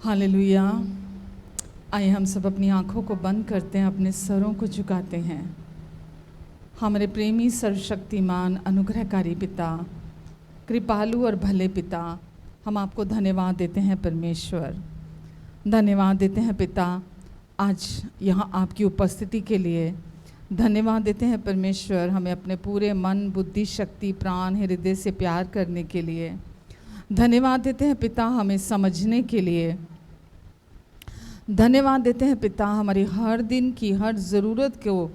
Hallelujah. आइए हम सब अपनी आंखों को बंद करते हैं, अपने सरों को झुकाते हैं। हमारे प्रेमी सर्वशक्तिमान अनुग्रहकारी पिता, कृपालु और भले पिता, हम आपको धन्यवाद देते हैं परमेश्वर। धन्यवाद देते हैं पिता आज यहाँ आपकी उपस्थिति के लिए। धन्यवाद देते हैं परमेश्वर हमें अपने पूरे मन, बुद्धि, शक्ति, प्राण, हृदय से प्यार करने के लिए। धन्यवाद देते हैं पिता हमें समझने के लिए। धन्यवाद देते हैं पिता हमारी हर दिन की हर ज़रूरत को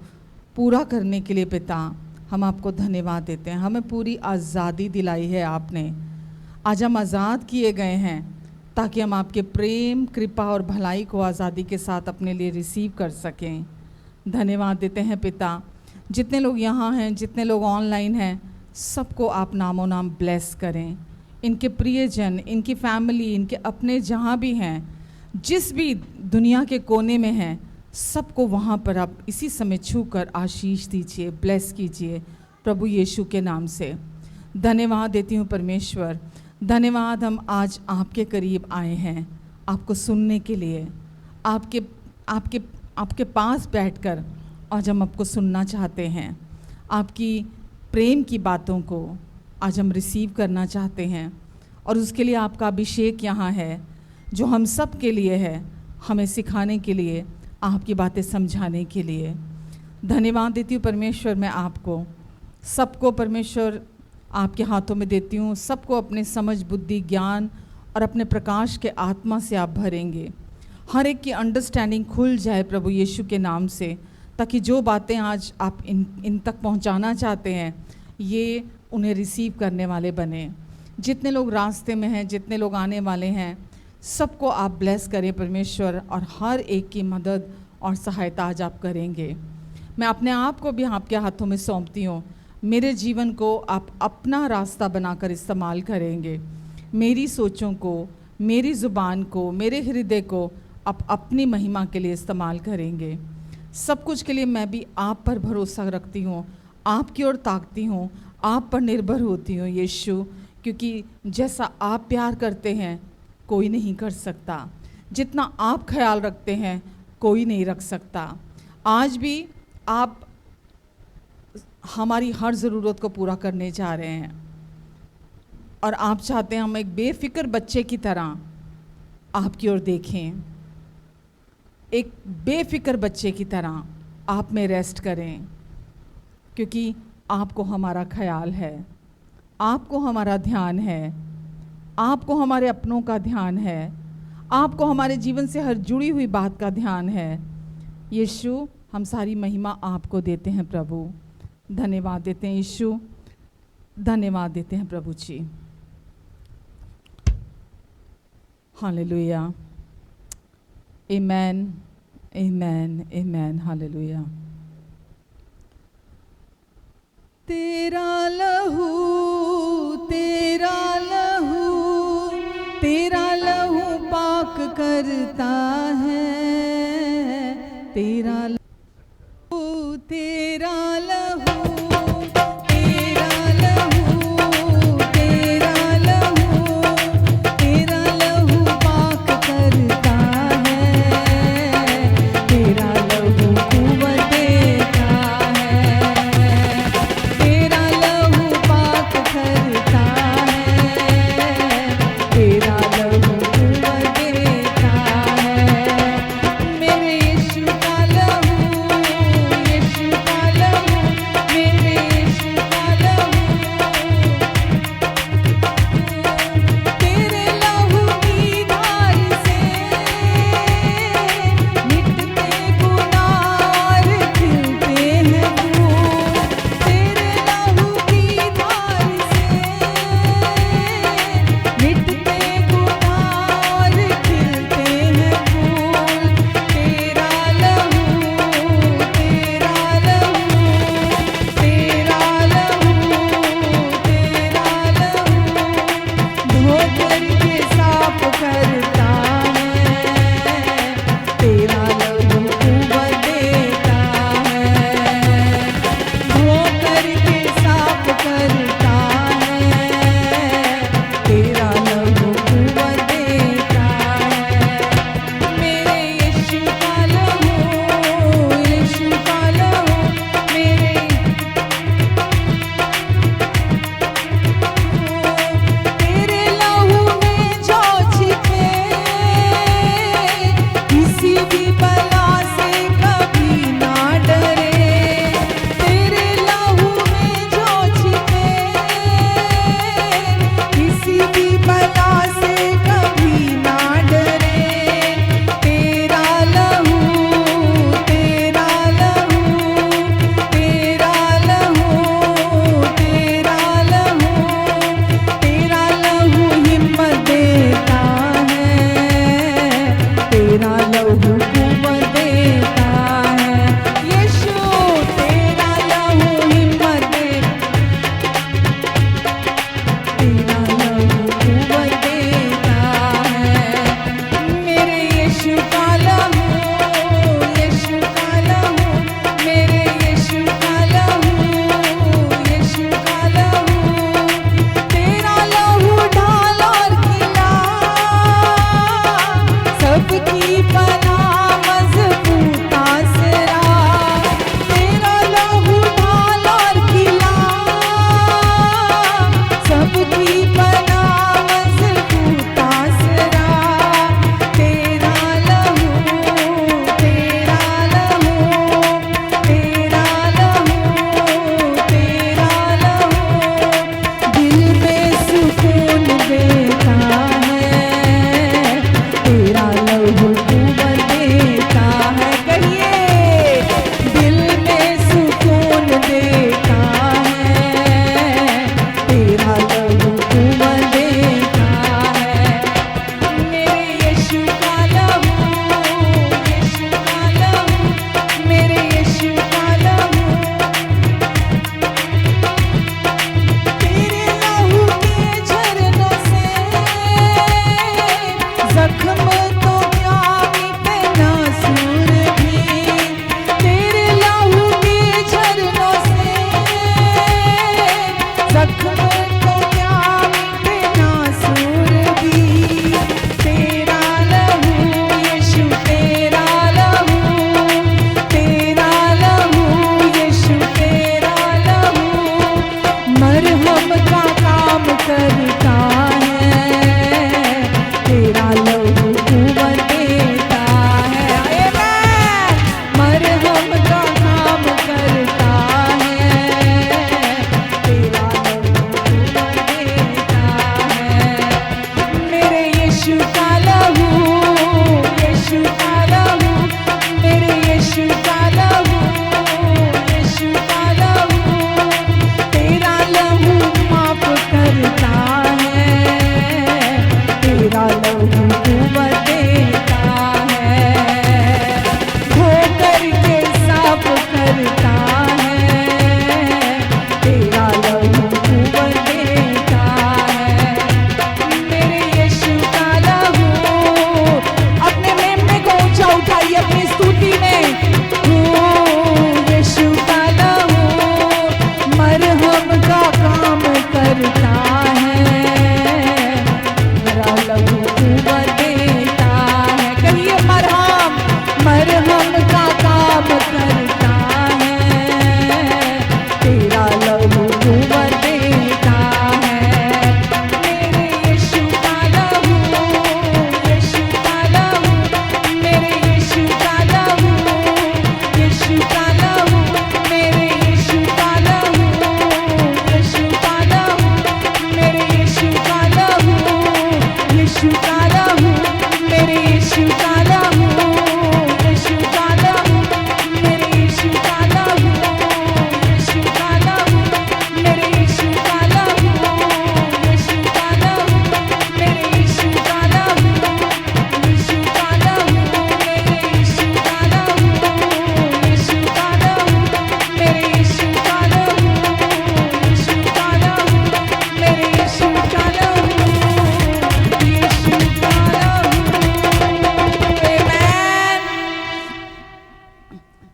पूरा करने के लिए। पिता हम आपको धन्यवाद देते हैं, हमें पूरी आज़ादी दिलाई है आपने। आज हम आज़ाद किए गए हैं ताकि हम आपके प्रेम, कृपा और भलाई को आज़ादी के साथ अपने लिए रिसीव कर सकें। धन्यवाद देते हैं पिता जितने लोग यहाँ हैं, जितने लोग ऑनलाइन हैं, सबको आप नामों नाम ब्लेस करें। इनके प्रियजन, इनकी फैमिली, इनके अपने जहाँ भी हैं, जिस भी दुनिया के कोने में हैं, सबको वहाँ पर आप इसी समय छू कर आशीष दीजिए, ब्लेस कीजिए प्रभु यीशु के नाम से। धन्यवाद देती हूँ परमेश्वर। धन्यवाद हम आज आपके करीब आए हैं आपको सुनने के लिए। आपके आपके आपके पास बैठकर आज हम आपको सुनना चाहते हैं। आपकी प्रेम की बातों को आज हम रिसीव करना चाहते हैं और उसके लिए आपका अभिषेक यहाँ है जो हम सब के लिए है, हमें सिखाने के लिए, आपकी बातें समझाने के लिए। धन्यवाद देती हूँ परमेश्वर। मैं आपको सबको परमेश्वर आपके हाथों में देती हूँ। सबको अपने समझ, बुद्धि, ज्ञान और अपने प्रकाश के आत्मा से आप भरेंगे। हर एक की अंडरस्टैंडिंग खुल जाए प्रभु यीशु के नाम से, ताकि जो बातें आज आप इन तक पहुँचाना चाहते हैं ये उन्हें रिसीव करने वाले बने। जितने लोग रास्ते में हैं, जितने लोग आने वाले हैं, सबको आप ब्लेस करें परमेश्वर और हर एक की मदद और सहायता आज आप करेंगे। मैं अपने आप को भी आपके हाथों में सौंपती हूँ। मेरे जीवन को आप अपना रास्ता बनाकर इस्तेमाल करेंगे। मेरी सोचों को, मेरी ज़ुबान को, मेरे हृदय को आप अपनी महिमा के लिए इस्तेमाल करेंगे। सब कुछ के लिए मैं भी आप पर भरोसा रखती हूँ, आपकी ओर ताकती हूँ, आप पर निर्भर होती हूँ यीशु, क्योंकि जैसा आप प्यार करते हैं कोई नहीं कर सकता, जितना आप ख्याल रखते हैं कोई नहीं रख सकता। आज भी आप हमारी हर ज़रूरत को पूरा करने जा रहे हैं और आप चाहते हैं हम एक बेफिक्र बच्चे की तरह आपकी ओर देखें, एक बेफिक्र बच्चे की तरह आप में रेस्ट करें, क्योंकि आपको हमारा ख्याल है, आपको हमारा ध्यान है, आपको हमारे अपनों का ध्यान है, आपको हमारे जीवन से हर जुड़ी हुई बात का ध्यान है। यीशु हम सारी महिमा आपको देते हैं प्रभु। धन्यवाद देते हैं यीशु, धन्यवाद देते हैं प्रभु जी। हालेलुया, आमेन, आमेन, आमेन, हालेलुया। तेरा लहू, तेरा लहू, तेरा लहू पाक करता है। तेरा लहू, तेरा लहू, तेरा लहू, तेरा लहू, तेरा लहू पाक करता है। तेरा लहू कुव्वत देता है। तेरा लहू पाक करता है। तेरा लहू कुव्वत देता है। मेरे यीशु का लहू लहू कुव्वत देता है, धो करके साफ करता है, तेरा लहू कुव्वत देता है। मेरे यीशु का लहू, अपने मेमने को ऊंचा उठाइए अपनी स्तुति में। यीशु का लहू मरहम का काम करता है, मेरा लहू कुव्वत देता है। कहिए मरहम, मरहम का काम करता है, तेरा लहू कुव्वत देता है। मेरे यीशु का लहू, यीशु का लहू, मेरे यीशु का लहू, यीशु का लहू, मेरे यीशु का लहू, यीशु का लहू, मेरे यीशु का लहू, यीशु का लहू, मेरे यीशु का लहू, यीशु का लहू, मेरे यीशु का लहू, यीशु का लहू, मेरे यीशु का लहू, यीशु का लहू, मेरे यीशु का लहू, यीशु का लहू, मेरे यीशु का लहू, यीशु का लहू, मेरे यीशु का लहू, यीशु का लहू, मेरे यीशु का लहू, यीशु का लहू। आमेन।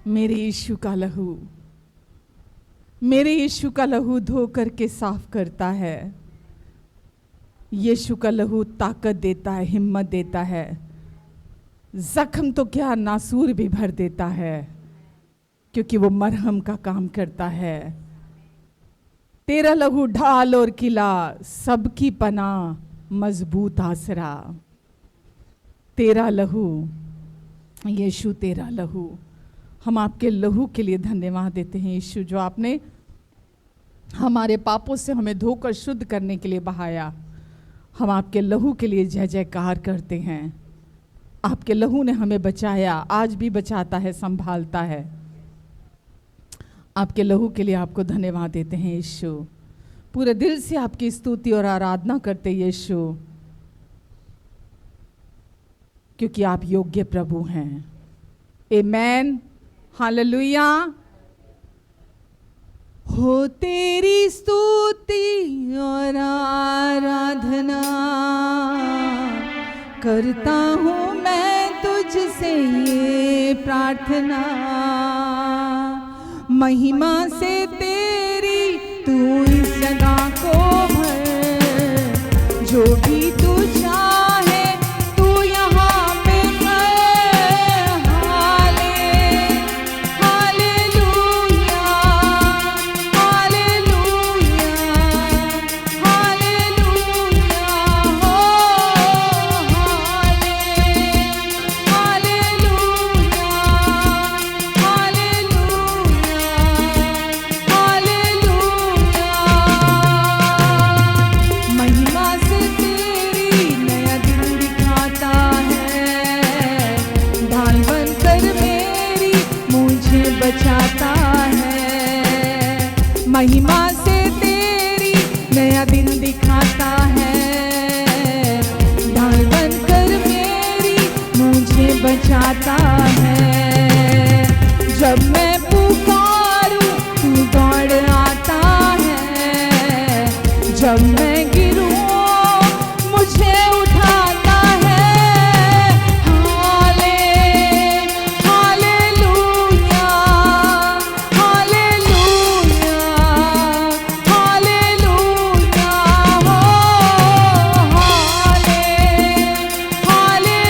मेरे यीशु का लहू, मेरे यीशु का लहू धो करके साफ करता है। यीशु का लहू ताकत देता है, हिम्मत देता है। जख्म तो क्या, नासूर भी भर देता है, क्योंकि वो मरहम का काम करता है। तेरा लहू ढाल और किला, सबकी पनाह मजबूत आसरा। तेरा लहू यीशु, तेरा लहू, हम आपके लहू के लिए धन्यवाद देते हैं यीशु, जो आपने हमारे पापों से हमें धोकर शुद्ध करने के लिए बहाया। हम आपके लहू के लिए जय जयकार करते हैं। आपके लहू ने हमें बचाया, आज भी बचाता है, संभालता है। आपके लहू के लिए आपको धन्यवाद देते हैं यीशु। पूरे दिल से आपकी स्तुति और आराधना करते यीशु, क्योंकि आप योग्य प्रभु हैं। आमेन, हालेलुया। हो तेरी स्तुति और आराधना करता हूँ मैं तुझसे ये प्रार्थना, महिमा से तेरी तू इस जगह को भर, जो भी तू चाहे तू यहाँ पे कर। हालेलुया, हालेलुया, हालेलुया, हो हालेलुया, हालेलुया, महिमा से तेरी नया दिन दिखाता है, ढाल बनकर मेरी मुझे बचाता है। महिमा से तेरी नया दिन दिखाता है, ढाल बनकर मेरी मुझे बचाता है। जब मैं पुकारूं तू दौड़ आता है, जब मैं गिरूं मुझे उठाता है। हालेलुया, हालेलुया, हालेलुया, हो हालेलुया,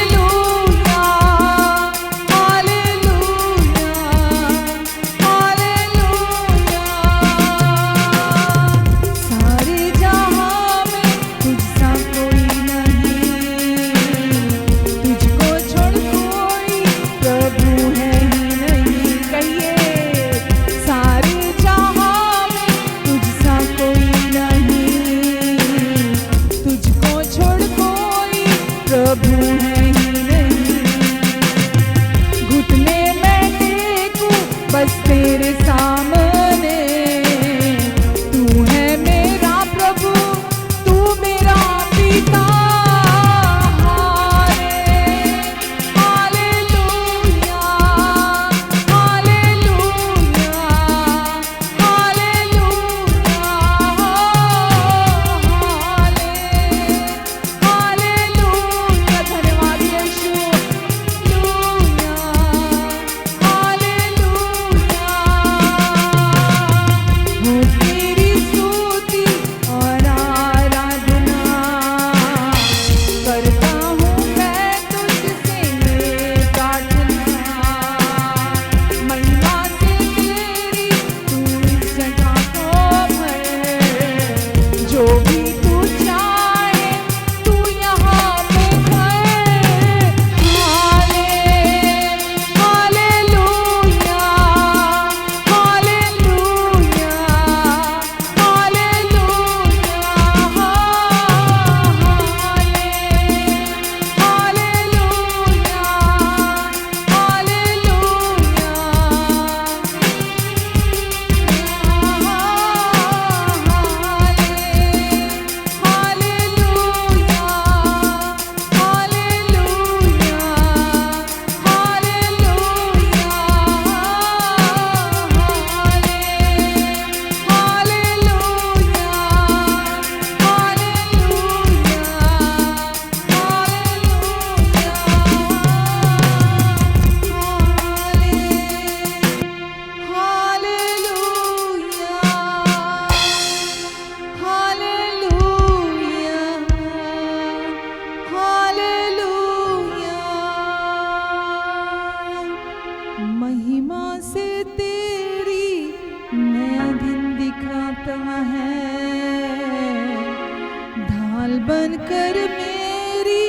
बनकर मेरी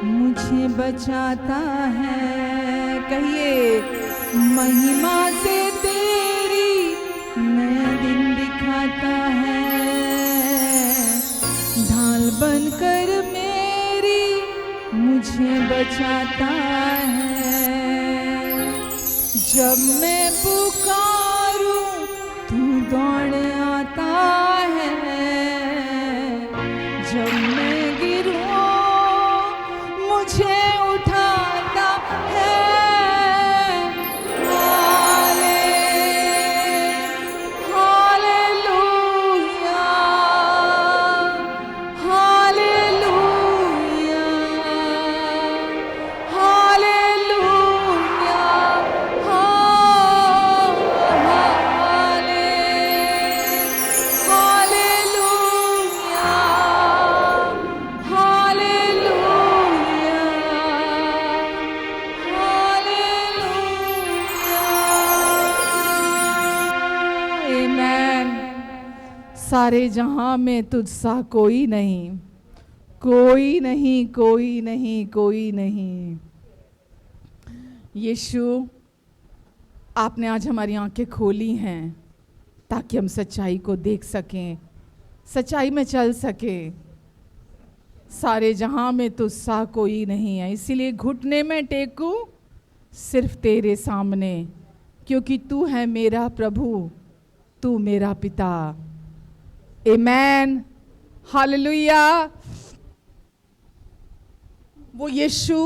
मुझे बचाता है। कहिए, महिमा से तेरी नया दिन दिखाता है। ढाल बनकर मेरी मुझे बचाता है। जब मैं पुकारूं तू दौड़ आता है। जब मैं गिरूं मुझे उठाता है। हाले हालेलुया हालेलुया हालेलुया सारे जहां में तुझसा कोई नहीं, कोई नहीं, कोई नहीं, कोई नहीं। यीशु, आपने आज हमारी आंखें खोली हैं ताकि हम सच्चाई को देख सकें, सच्चाई में चल सके। सारे जहां में तुझसा कोई नहीं है, इसीलिए घुटने में टेकूं सिर्फ तेरे सामने, क्योंकि तू है मेरा प्रभु, तू मेरा पिता। आमेन, हालेलुया। वो यीशु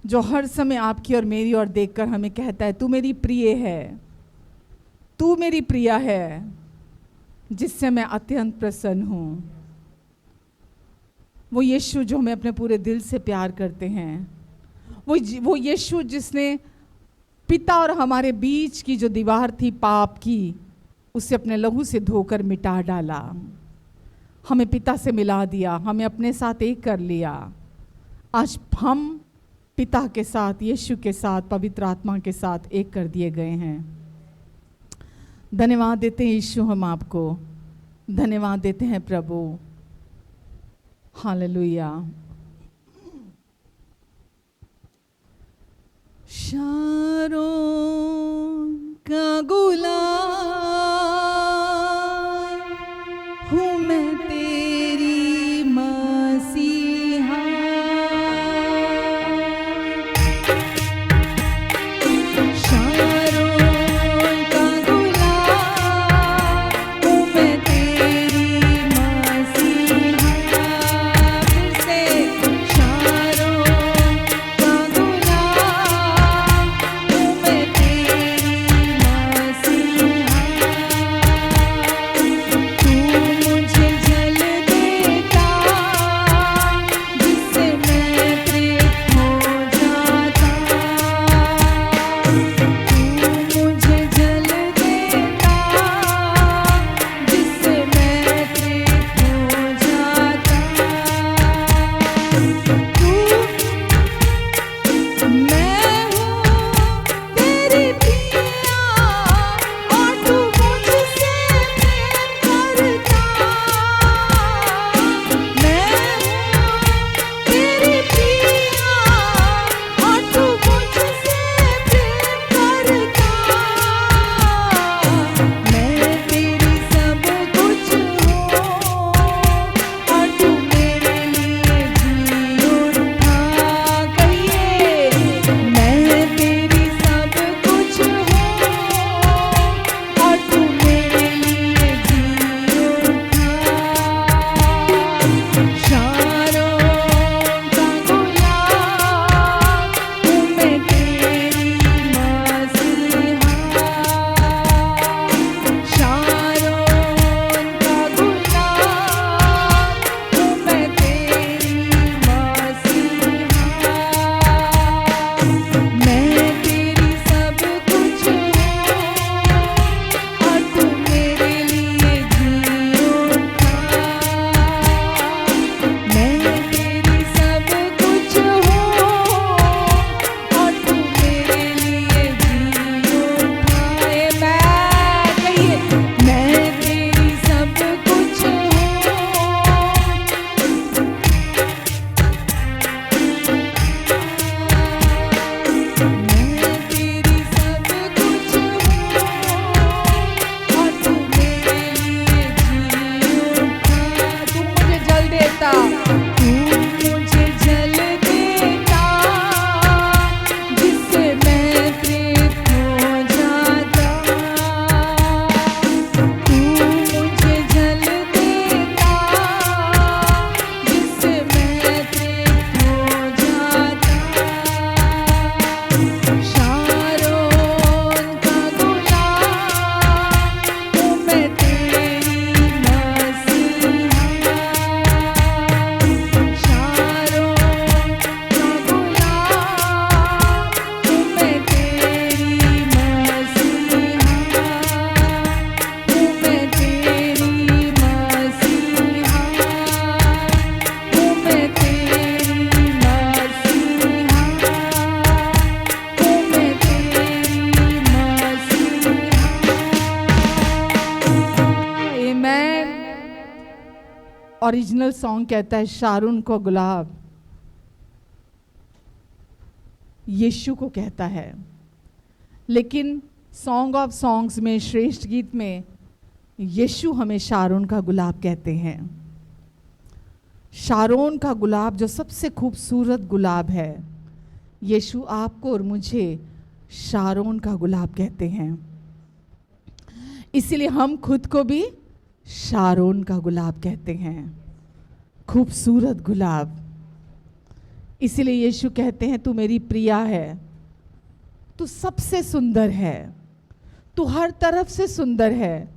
जो हर समय आपकी और मेरी ओर देखकर हमें कहता है, तू मेरी प्रिय है, तू मेरी प्रिया है, जिससे मैं अत्यंत प्रसन्न हूं। वो यीशु जो हमें अपने पूरे दिल से प्यार करते हैं, वो यीशु जिसने पिता और हमारे बीच की जो दीवार थी पाप की, उसे अपने लहू से धोकर मिटा डाला, हमें पिता से मिला दिया, हमें अपने साथ एक कर लिया। आज हम पिता के साथ, यीशु के साथ, पवित्र आत्मा के साथ एक कर दिए गए हैं। धन्यवाद देते हैं यीशु, हम आपको धन्यवाद देते हैं प्रभु। हालेलुया। शारोन का गुलाम हूँ मैं तेरी मसीहा। शारोन का गुलाम हूँ मैं तेरी मसीहा। फिर से शारोन का गुलाम ओरिजिनल सॉन्ग कहता है शारून को गुलाब यीशु को कहता है, लेकिन सॉन्ग ऑफ सॉन्ग्स में, श्रेष्ठ गीत में यीशु हमें शारून का गुलाब कहते हैं। शारोन का गुलाब जो सबसे खूबसूरत गुलाब है, यीशु आपको और मुझे शारोन का गुलाब कहते हैं। इसीलिए हम खुद को भी शारोन का गुलाब कहते हैं, खूबसूरत गुलाब। इसीलिए यीशु कहते हैं तू मेरी प्रिया है, तू सबसे सुंदर है, तू हर तरफ से सुंदर है,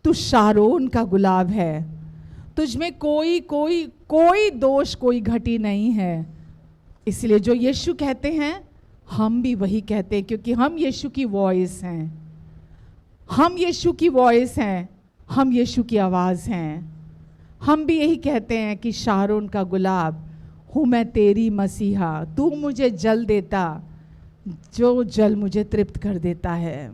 तू शारोन का गुलाब है, तुझ में कोई कोई कोई दोष, कोई घटी नहीं है। इसलिए जो यीशु कहते हैं हम भी वही कहते हैं, क्योंकि हम यीशु की वॉइस हैं, हम यीशु की वॉइस हैं, हम यीशु की आवाज़ हैं। हम भी यही कहते हैं कि शारोन का गुलाब हूँ मैं तेरी मसीहा, तू मुझे जल देता जो जल मुझे तृप्त कर देता है।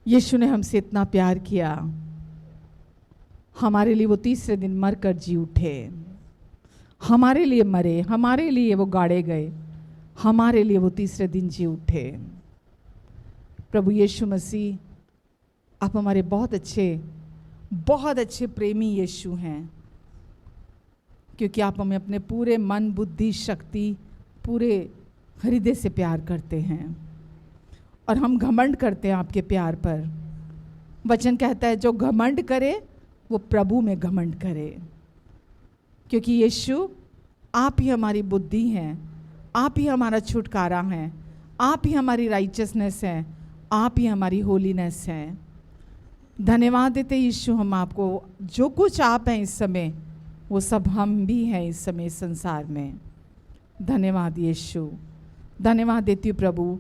यीशु ने हमसे इतना प्यार किया, हमारे लिए वो तीसरे दिन मर कर जी उठे, हमारे लिए मरे, हमारे लिए वो गाड़े गए, हमारे लिए वो तीसरे दिन जी उठे। प्रभु यीशु मसीह, आप हमारे बहुत अच्छे प्रेमी यीशु हैं, क्योंकि आप हमें अपने पूरे मन, बुद्धि, शक्ति, पूरे हृदय से प्यार करते हैं और हम घमंड करते हैं आपके प्यार पर। वचन कहता है जो घमंड करे वो प्रभु में घमंड करे, क्योंकि यीशु आप ही हमारी बुद्धि हैं, आप ही हमारा छुटकारा हैं, आप ही हमारी राइचसनेस है, आप ही हमारी होलीनेस है। धन्यवाद देते यीशु हम आपको, जो कुछ आप हैं इस समय वो सब हम भी हैं इस समय इस संसार में। धन्यवाद यीशु, धन्यवाद देती हूँ प्रभु,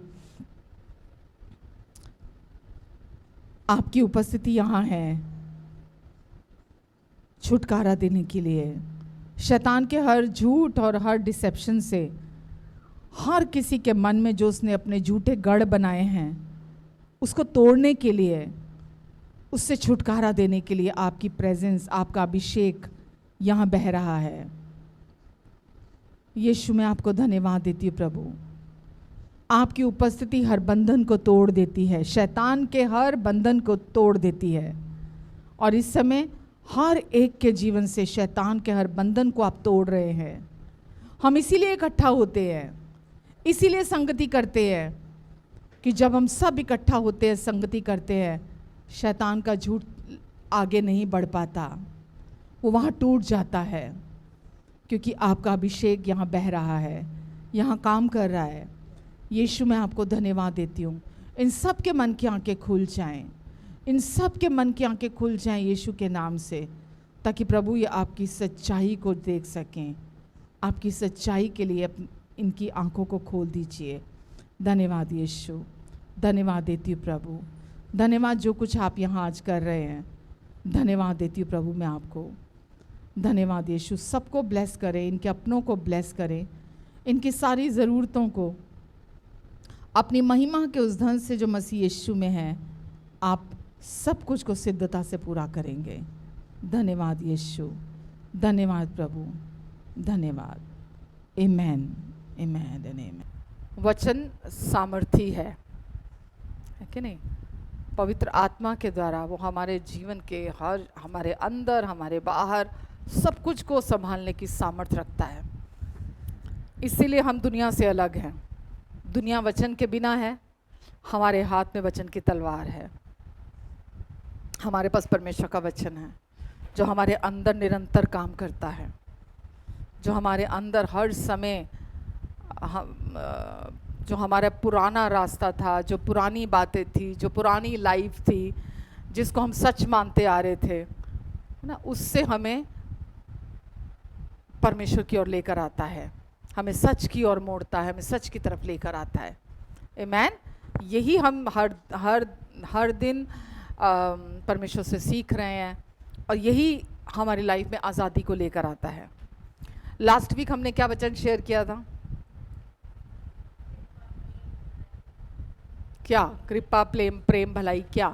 आपकी उपस्थिति यहाँ है छुटकारा देने के लिए, शैतान के हर झूठ और हर डिसेप्शन से, हर किसी के मन में जो उसने अपने झूठे गढ़ बनाए हैं उसको तोड़ने के लिए, उससे छुटकारा देने के लिए आपकी प्रेजेंस, आपका अभिषेक यहाँ बह रहा है। यीशु मैं आपको धन्यवाद देती हूँ प्रभु, आपकी उपस्थिति हर बंधन को तोड़ देती है, शैतान के हर बंधन को तोड़ देती है। और इस समय हर एक के जीवन से शैतान के हर बंधन को आप तोड़ रहे हैं। हम इसीलिए इकट्ठा होते हैं, इसीलिए संगति करते हैं, कि जब हम सब इकट्ठा होते हैं, संगति करते हैं, शैतान का झूठ आगे नहीं बढ़ पाता, वो वहाँ टूट जाता है, क्योंकि आपका अभिषेक यहाँ बह रहा है, यहाँ काम कर रहा है। यीशु मैं आपको धन्यवाद देती हूँ। इन सब के मन की आंखें खुल जाएं, इन सब के मन की आंखें खुल जाएं यीशु के नाम से, ताकि प्रभु ये आपकी सच्चाई को देख सकें। आपकी सच्चाई के लिए इनकी आंखों को खोल दीजिए। धन्यवाद यीशु, धन्यवाद देती हूँ प्रभु, धन्यवाद जो कुछ आप यहाँ आज कर रहे हैं, धन्यवाद देती हूँ प्रभु मैं आपको। धन्यवाद यीशु, सबको ब्लेस करें, इनके अपनों को ब्लेस करें, इनकी सारी ज़रूरतों को अपनी महिमा के उस धन से जो मसीह यीशु में है, आप सब कुछ को सिद्धता से पूरा करेंगे। धन्यवाद यीशु, धन्यवाद प्रभु, धन्यवाद। आमेन, आमेन, आमेन। वचन सामर्थी है कि नहीं? पवित्र आत्मा के द्वारा वो हमारे जीवन के हर, हमारे अंदर, हमारे बाहर सब कुछ को संभालने की सामर्थ्य रखता है। इसीलिए हम दुनिया से अलग हैं। दुनिया वचन के बिना है, हमारे हाथ में वचन की तलवार है। हमारे पास परमेश्वर का वचन है जो हमारे अंदर निरंतर काम करता है, जो हमारे अंदर हर समय जो हमारा पुराना रास्ता था, जो पुरानी बातें थी, जो पुरानी लाइफ थी, जिसको हम सच मानते आ रहे थे ना, उससे हमें परमेश्वर की ओर लेकर आता है, हमें सच की ओर मोड़ता है, हमें सच की तरफ लेकर आता है। आमेन। यही हम हर दिन परमेश्वर से सीख रहे हैं, और यही हमारी लाइफ में आज़ादी को लेकर आता है। लास्ट वीक हमने क्या वचन शेयर किया था क्या कृपा, प्रेम, प्रेम, भलाई, क्या?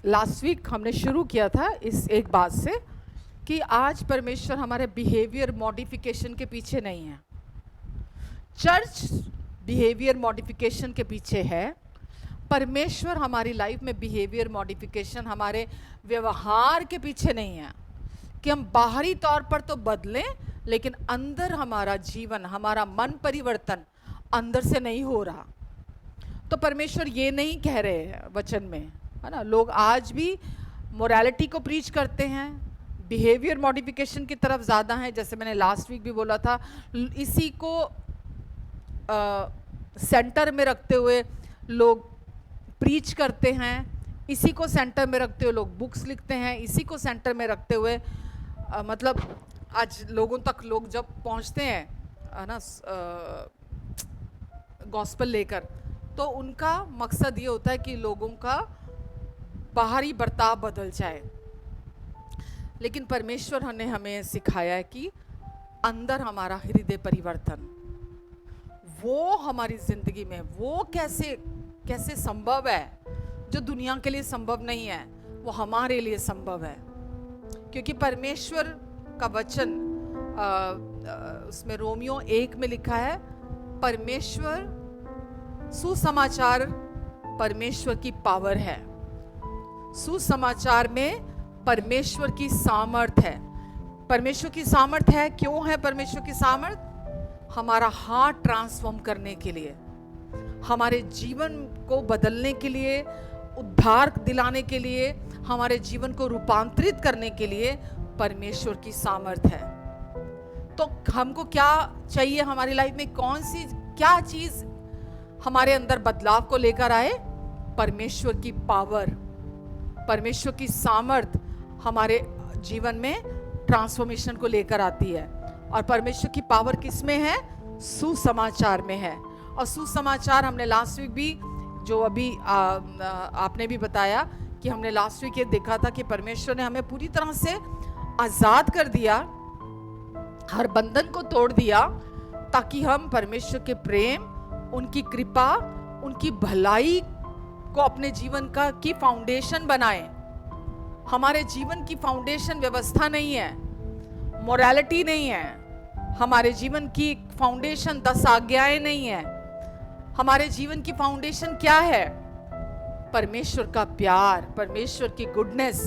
लास्ट वीक हमने शुरू किया था इस एक बात से कि आज परमेश्वर हमारे बिहेवियर मॉडिफिकेशन के पीछे नहीं है। चर्च बिहेवियर मॉडिफिकेशन के पीछे है, परमेश्वर हमारी लाइफ में बिहेवियर मॉडिफिकेशन, हमारे व्यवहार के पीछे नहीं है कि हम बाहरी तौर पर तो बदलें लेकिन अंदर हमारा जीवन, हमारा मन परिवर्तन अंदर से नहीं हो रहा। तो परमेश्वर ये नहीं कह रहे हैं वचन में, है ना। लोग आज भी मोरालिटी को प्रीच करते हैं, बिहेवियर मॉडिफिकेशन की तरफ ज़्यादा है। जैसे मैंने लास्ट वीक भी बोला था, इसी को सेंटर में रखते हुए लोग प्रीच करते हैं, इसी को सेंटर में रखते हुए लोग बुक्स लिखते हैं, इसी को सेंटर में रखते हुए मतलब आज लोगों तक लोग जब पहुंचते हैं, है ना, गॉस्पेल लेकर, तो उनका मकसद ये होता है कि लोगों का बाहरी बर्ताव बदल जाए। लेकिन परमेश्वर ने हमें सिखाया है कि अंदर हमारा हृदय परिवर्तन, वो हमारी जिंदगी में वो कैसे संभव है, जो दुनिया के लिए संभव नहीं है वो हमारे लिए संभव है। क्योंकि परमेश्वर का वचन उसमें रोमियो 1 में लिखा है, परमेश्वर सुसमाचार परमेश्वर की पावर है। सुसमाचार में परमेश्वर की सामर्थ है। परमेश्वर की सामर्थ है, क्यों है परमेश्वर की सामर्थ? हमारा हार्ट ट्रांसफॉर्म करने के लिए, हमारे जीवन को बदलने के लिए, उद्धार दिलाने के लिए, हमारे जीवन को रूपांतरित करने के लिए परमेश्वर की सामर्थ है। तो हमको क्या चाहिए हमारी लाइफ में? कौन सी क्या चीज हमारे अंदर बदलाव को लेकर आए? परमेश्वर की पावर, परमेश्वर की सामर्थ हमारे जीवन में ट्रांसफॉर्मेशन को लेकर आती है। और परमेश्वर की पावर किस में है? सुसमाचार में है। और सुसमाचार हमने लास्ट वीक भी, जो अभी आपने भी बताया कि हमने लास्ट वीक ये देखा था कि परमेश्वर ने हमें पूरी तरह से आजाद कर दिया, हर बंधन को तोड़ दिया, ताकि हम परमेश्वर के प्रेम, उनकी कृपा, उनकी भलाई को अपने जीवन की फाउंडेशन बनाएं। हमारे जीवन की फाउंडेशन व्यवस्था नहीं है, मोरालिटी नहीं है, हमारे जीवन की फाउंडेशन 10 आज्ञाएं नहीं है। हमारे जीवन की फाउंडेशन क्या है? परमेश्वर का प्यार, परमेश्वर की गुडनेस,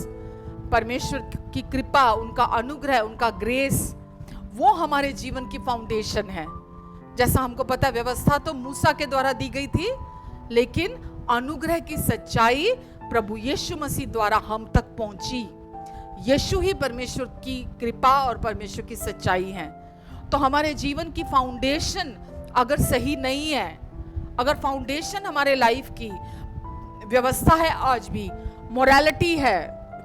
परमेश्वर की कृपा, उनका अनुग्रह, उनका ग्रेस, वो हमारे जीवन की फाउंडेशन है। जैसा हमको पता है, व्यवस्था तो मूसा के द्वारा दी गई थी, लेकिन अनुग्रह की सच्चाई प्रभु यीशु मसीह द्वारा हम तक पहुंची। यीशु ही परमेश्वर की कृपा और परमेश्वर की सच्चाई है। तो हमारे जीवन की फाउंडेशन अगर सही नहीं है, अगर फाउंडेशन हमारे लाइफ की व्यवस्था है, आज भी मोरालिटी है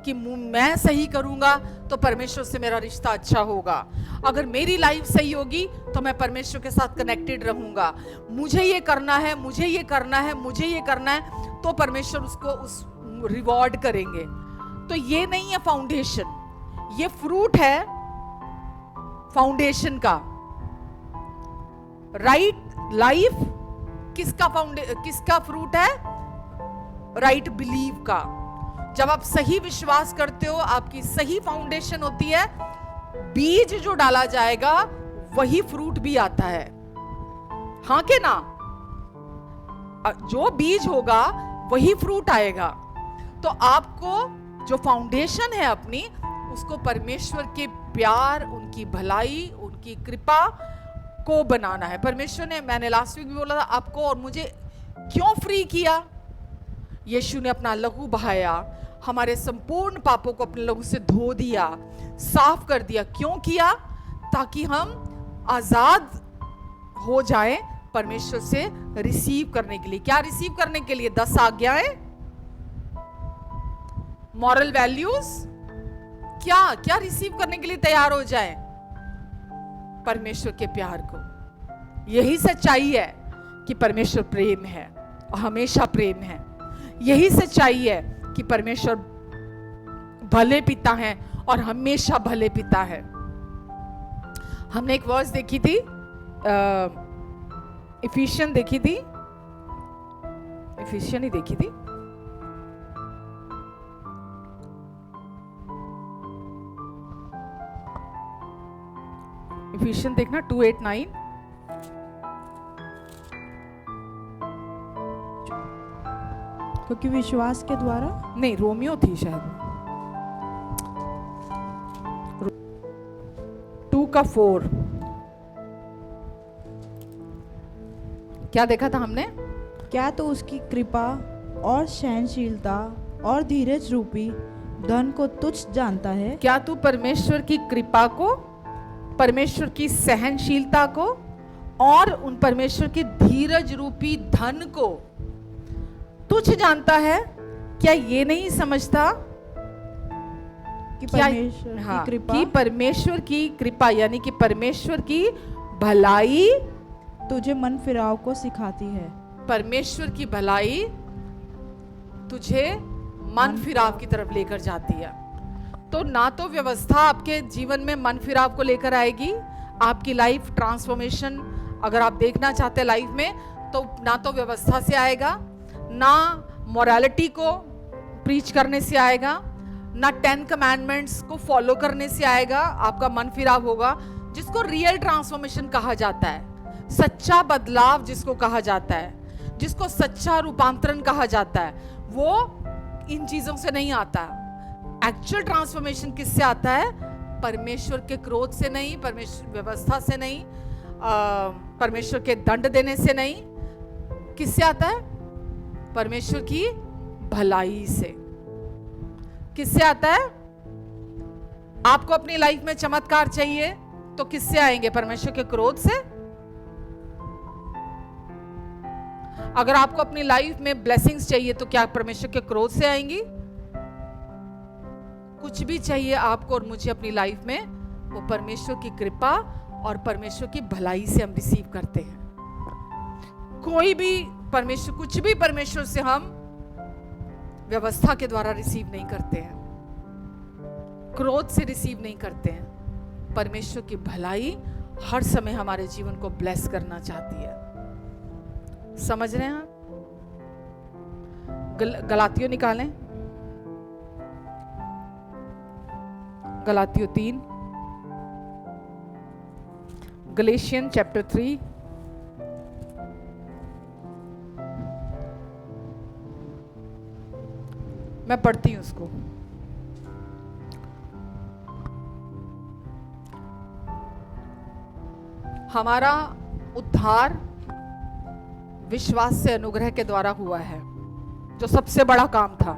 कि मैं सही करूंगा तो परमेश्वर से मेरा रिश्ता अच्छा होगा, अगर मेरी लाइफ सही होगी तो मैं परमेश्वर के साथ कनेक्टेड रहूंगा, मुझे ये करना है, मुझे ये करना है, मुझे ये करना है, तो परमेश्वर उसको उस रिवॉर्ड करेंगे। तो ये नहीं है फाउंडेशन, ये फ्रूट है फाउंडेशन का। राइट लाइफ किसका फ्रूट है? राइट बिलीव का। जब आप सही विश्वास करते हो, आपकी सही फाउंडेशन होती है, बीज जो डाला जाएगा वही फ्रूट भी आता है। हाँ के ना? जो बीज होगा वही फ्रूट आएगा। तो आपको जो फाउंडेशन है अपनी, उसको परमेश्वर के प्यार, उनकी भलाई, उनकी कृपा को बनाना है। परमेश्वर ने, मैंने लास्ट वीक भी बोला था, आपको और मुझे क्यों फ्री किया? यीशु ने अपना लहू बहाया, हमारे संपूर्ण पापों को अपने लहू से धो दिया, साफ कर दिया। क्यों किया? ताकि हम आजाद हो जाएं परमेश्वर से रिसीव करने के लिए। क्या रिसीव करने के लिए? 10 आज्ञाएं, मॉरल वैल्यूज, क्या रिसीव करने के लिए तैयार हो जाएं? परमेश्वर के प्यार को। यही सच्चाई है कि परमेश्वर प्रेम है और हमेशा प्रेम है। यही सच्चाई है कि परमेश्वर भले पिता हैं और हमेशा भले पिता है। हमने एक वर्स देखी थी, इफिशियन देखी थी, इफिशियन ही देखी थी, इफिशियन देखना 2:8-9। क्योंकि विश्वास के द्वारा, नहीं रोमियो थी शायद, 2:4। क्या देखा था हमने? क्या तो उसकी कृपा और सहनशीलता और धीरज रूपी धन को तुच्छ जानता है? क्या तू परमेश्वर की कृपा को, परमेश्वर की सहनशीलता को और उन परमेश्वर की धीरज रूपी धन को तुच्छ जानता है? क्या ये नहीं समझता कि परमेश्वर की कृपा, कि परमेश्वर की कृपा यानी कि परमेश्वर की भलाई तुझे मन फिराव को सिखाती है? परमेश्वर की भलाई तुझे मन फिराव की तरफ लेकर जाती है। तो ना तो व्यवस्था आपके जीवन में मन फिराव को लेकर आएगी, आपकी लाइफ ट्रांसफॉर्मेशन अगर आप देखना चाहते हैं लाइफ में, तो ना तो व्यवस्था से आएगा, ना मोरालिटी को प्रीच करने से आएगा, ना 10 कमांडमेंट्स को फॉलो करने से आएगा। आपका मन फिराव होगा, जिसको रियल ट्रांसफॉर्मेशन कहा जाता है, सच्चा बदलाव जिसको कहा जाता है, जिसको सच्चा रूपांतरण कहा जाता है, वो इन चीजों से नहीं आता। एक्चुअल ट्रांसफॉर्मेशन किससे आता है? परमेश्वर के क्रोध से नहीं, परमेश्वर व्यवस्था से नहीं, परमेश्वर के दंड देने से नहीं। किससे आता है? परमेश्वर की भलाई से। किससे आता है? आपको अपनी लाइफ में चमत्कार चाहिए तो किससे आएंगे? परमेश्वर के क्रोध से। अगर आपको अपनी लाइफ में ब्लेसिंग्स चाहिए तो क्या परमेश्वर के क्रोध से आएंगी? कुछ भी चाहिए आपको और मुझे अपनी लाइफ में, वो परमेश्वर की कृपा और परमेश्वर की भलाई से हम रिसीव करते हैं। कोई भी परमेश्वर, कुछ भी परमेश्वर से हम व्यवस्था के द्वारा रिसीव नहीं करते हैं, क्रोध से रिसीव नहीं करते हैं। परमेश्वर की भलाई हर समय हमारे जीवन को ब्लेस करना चाहती है। समझ रहे हैं आप? गलातियों निकालें, गलातियों 3, गलेशियन चैप्टर 3, मैं पढ़ती हूं उसको। हमारा उद्धार विश्वास से अनुग्रह के द्वारा हुआ है, जो सबसे बड़ा काम था,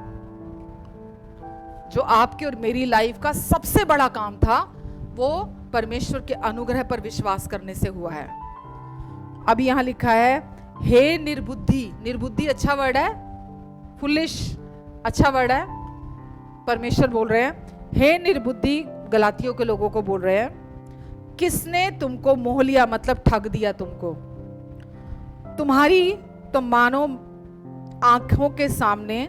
जो आपकी और मेरी लाइफ का सबसे बड़ा काम था, वो परमेश्वर के अनुग्रह पर विश्वास करने से हुआ है। अब यहां लिखा है, हे निर्बुद्धि। निर्बुद्धि अच्छा वर्ड है, फुलिश अच्छा वर्ड है। परमेश्वर बोल रहे हैं, हे निर्बुद्धि गलातियों के लोगों को बोल रहे हैं, किसने तुमको मोह लिया, मतलब ठग दिया तुमको। तुम्हारी तो मानो आंखों के सामने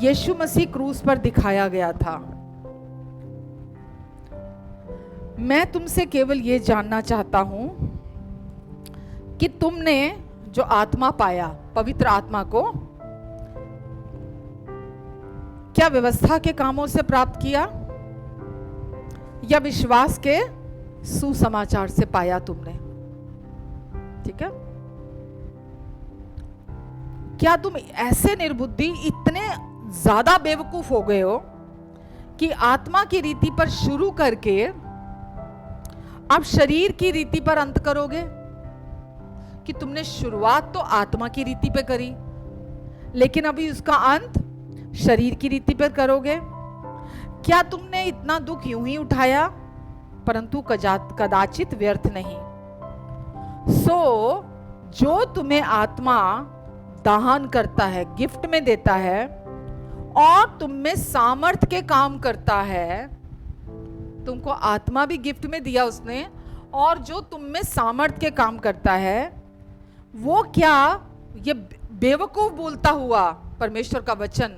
यीशु मसीह क्रूस पर दिखाया गया था। मैं तुमसे केवल ये जानना चाहता हूं कि तुमने जो आत्मा पाया, पवित्र आत्मा को, क्या व्यवस्था के कामों से प्राप्त किया या विश्वास के सुसमाचार से पाया तुमने? ठीक है? क्या तुम ऐसे निर्बुद्धि, इतने ज्यादा बेवकूफ हो गए हो कि आत्मा की रीति पर शुरू करके अब शरीर की रीति पर अंत करोगे? कि तुमने शुरुआत तो आत्मा की रीति पे करी, लेकिन अभी उसका अंत शरीर की रीति पर करोगे? क्या तुमने इतना दुख यूं ही उठाया, परंतु कदाचित व्यर्थ नहीं। सो जो तुम्हें आत्मा दान करता है, गिफ्ट में देता है, और तुम में सामर्थ के काम करता है, तुमको आत्मा भी गिफ्ट में दिया उसने, और जो तुम में सामर्थ के काम करता है, वो क्या ये बेवकूफ बोलता हुआ परमेश्वर का वचन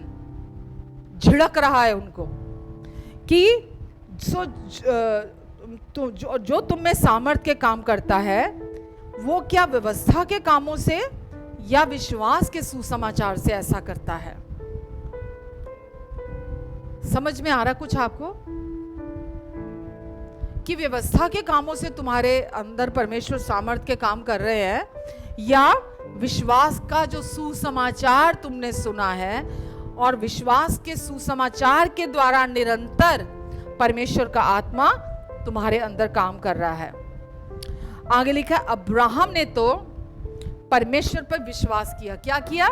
झिड़क रहा है उनको कि जो तुम में सामर्थ के काम करता है वो क्या व्यवस्था के कामों से या विश्वास के सुसमाचार से ऐसा करता है? समझ में आ रहा कुछ आपको कि व्यवस्था के कामों से तुम्हारे अंदर परमेश्वर सामर्थ के काम कर रहे हैं, या विश्वास का जो सुसमाचार तुमने सुना है और विश्वास के सुसमाचार के द्वारा निरंतर परमेश्वर का आत्मा तुम्हारे अंदर काम कर रहा है? आगे लिखा है, अब्राहम ने तो परमेश्वर पर विश्वास किया। क्या किया?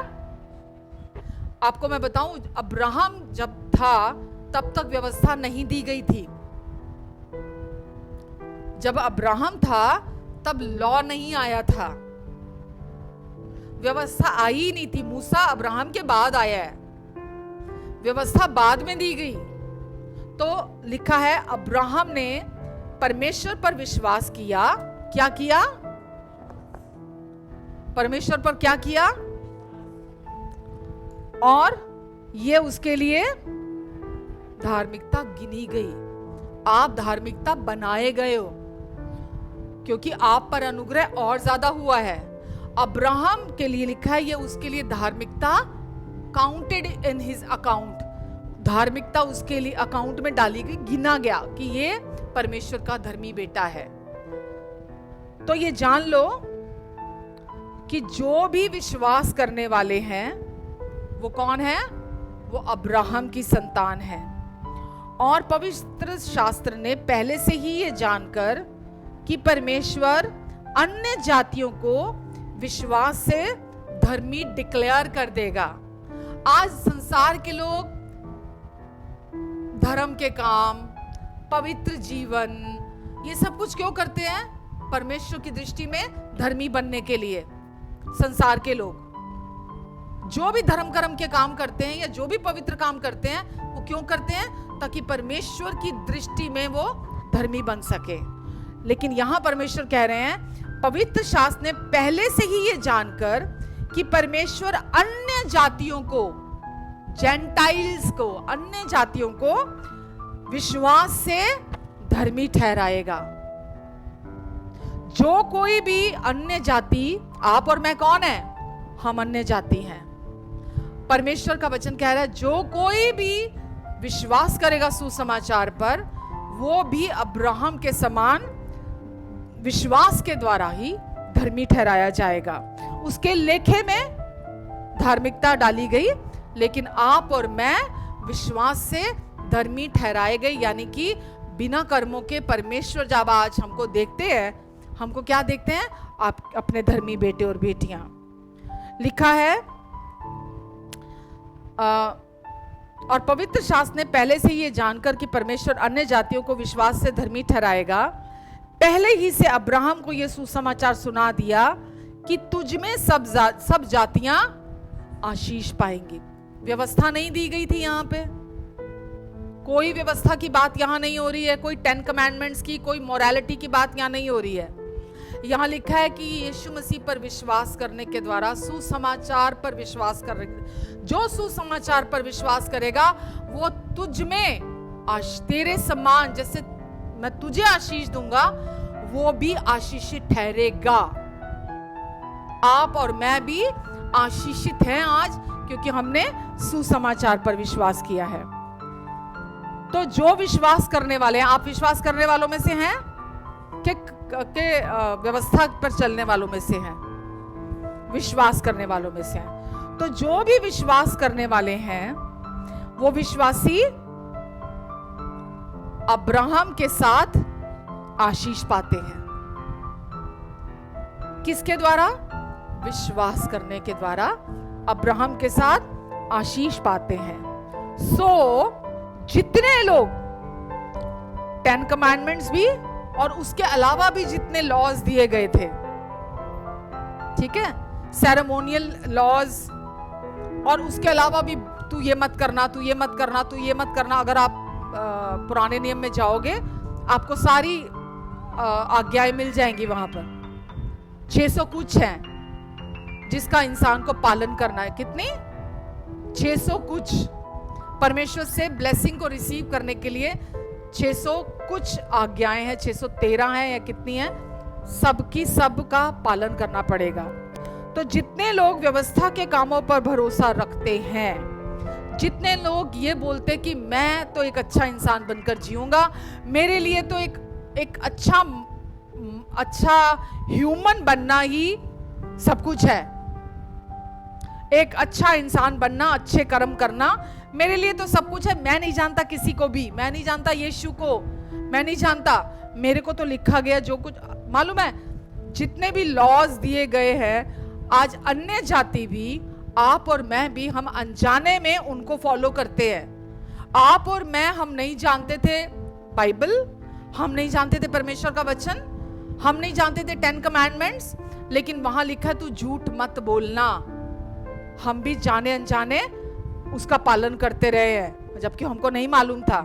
आपको मैं बताऊं, अब्राहम जब था तब तक व्यवस्था नहीं दी गई थी। जब अब्राहम था तब लॉ नहीं आया था, व्यवस्था आई ही नहीं थी। मूसा अब्राहम के बाद आया है, व्यवस्था बाद में दी गई। तो लिखा है अब्राहम ने परमेश्वर पर विश्वास किया। क्या किया? परमेश्वर पर क्या किया? और ये उसके लिए धार्मिकता गिनी गई। आप धार्मिकता बनाए गए हो क्योंकि आप पर अनुग्रह और ज्यादा हुआ है। अब्राहम के लिए लिखा है, ये उसके लिए धार्मिकता काउंटेड इन हिज अकाउंट, धार्मिकता उसके लिए अकाउंट में डाली गई, गिना गया कि ये परमेश्वर का धर्मी बेटा है। तो ये जान लो कि जो भी विश्वास करने वाले हैं वो कौन है? वो अब्राहम की संतान है। और पवित्र शास्त्र ने पहले से ही ये जानकर कि परमेश्वर अन्य जातियों को विश्वास से धर्मी डिक्लेयर कर देगा। आज संसार के लोग धर्म के काम, पवित्र जीवन, ये सब कुछ क्यों करते हैं? परमेश्वर की दृष्टि में धर्मी बनने के लिए। संसार के लोग जो भी धर्म कर्म के काम करते हैं या जो भी पवित्र काम करते हैं वो क्यों करते हैं? ताकि परमेश्वर की दृष्टि में वो धर्मी बन सके। लेकिन यहां परमेश्वर कह रहे हैं, पवित्र शास्त्र ने पहले से ही ये जानकर कि परमेश्वर अन्य जातियों को, जेंटाइल्स को, अन्य जातियों को विश्वास से धर्मी ठहराएगा। जो कोई भी अन्य जाति, आप और मैं कौन है? हम अन्य जाति हैं। परमेश्वर का वचन कह रहा है, जो कोई भी विश्वास करेगा सुसमाचार पर, वो भी अब्राहम के समान विश्वास के द्वारा ही धर्मी ठहराया जाएगा। उसके लेखे में धार्मिकता डाली गई, लेकिन आप और मैं विश्वास से धर्मी ठहराए गए। यानी कि बिना कर्मों के परमेश्वर जब आज हमको देखते हैं, हमको क्या देखते हैं? आप अपने धर्मी बेटे और बेटियां। लिखा है और पवित्र शास्त्र ने पहले से ये जानकर कि परमेश्वर अन्य जातियों को विश्वास से धर्मी ठहराएगा, पहले ही से अब्राहम को यह सुसमाचार सुना दिया कि तुझ में सब जातियां आशीष पाएंगी। व्यवस्था नहीं दी गई थी, यहां पे कोई व्यवस्था की बात यहां नहीं हो रही है, कोई 10 कमांडमेंट्स की, कोई मोरालिटी की बात यहां नहीं हो रही है। यहां लिखा है कि यीशु मसीह पर विश्वास करने के द्वारा, सुसमाचार पर विश्वास कर, जो सुसमाचार पर विश्वास करेगा वो तुझ में तेरे समान, जैसे मैं तुझे आशीष दूंगा, वो भी आशीषित ठहरेगा। आप और मैं भी आशीषित हैं आज, क्योंकि हमने सुसमाचार पर विश्वास किया है। तो जो विश्वास करने वाले हैं, आप विश्वास करने वालों में से हैं के व्यवस्था पर चलने वालों में से हैं? विश्वास करने वालों में से हैं। तो जो भी विश्वास करने वाले हैं वो विश्वासी अब्राहम के साथ आशीष पाते हैं। किसके द्वारा? विश्वास करने के द्वारा अब्राहम के साथ आशीष पाते हैं। जितने लोग 10 कमांडमेंट्स भी और उसके अलावा भी जितने लॉज दिए गए थे, ठीक है, सेरेमोनियल लॉज, और उसके अलावा भी तू ये मत करना, तू ये मत करना, तू ये मत करना। अगर आप पुराने नियम में जाओगे आपको सारी आज्ञाएं मिल जाएंगी वहां पर। 600 कुछ हैं जिसका इंसान को पालन करना है। कितनी? 600 कुछ। परमेश्वर से ब्लेसिंग को रिसीव करने के लिए 600 कुछ आज्ञाएं हैं, 613 हैं या कितनी हैं, सबकी सब का पालन करना पड़ेगा। तो जितने लोग व्यवस्था के कामों पर भरोसा रखते हैं, जितने लोग ये बोलते कि मैं तो एक अच्छा इंसान बनकर जीऊंगा, मेरे लिए तो एक अच्छा ह्यूमन बनना ही सब कुछ है, एक अच्छा इंसान बनना, अच्छे कर्म करना मेरे लिए तो सब कुछ है, मैं नहीं जानता किसी को भी, मैं नहीं जानता यीशु को, मैं नहीं जानता, मेरे को तो लिखा गया जो कुछ मालूम है। जितने भी लॉज दिए गए हैं, आज अन्य जाति भी, आप और मैं भी, हम अनजाने में उनको फॉलो करते हैं। आप और मैं, हम नहीं जानते थे बाइबल, हम नहीं जानते थे परमेश्वर का वचन, हम नहीं जानते थे 10 कमांडमेंट्स, लेकिन वहां लिखा तू झूठ मत बोलना, हम भी जाने अनजाने उसका पालन करते रहे हैं, जबकि हमको नहीं मालूम था।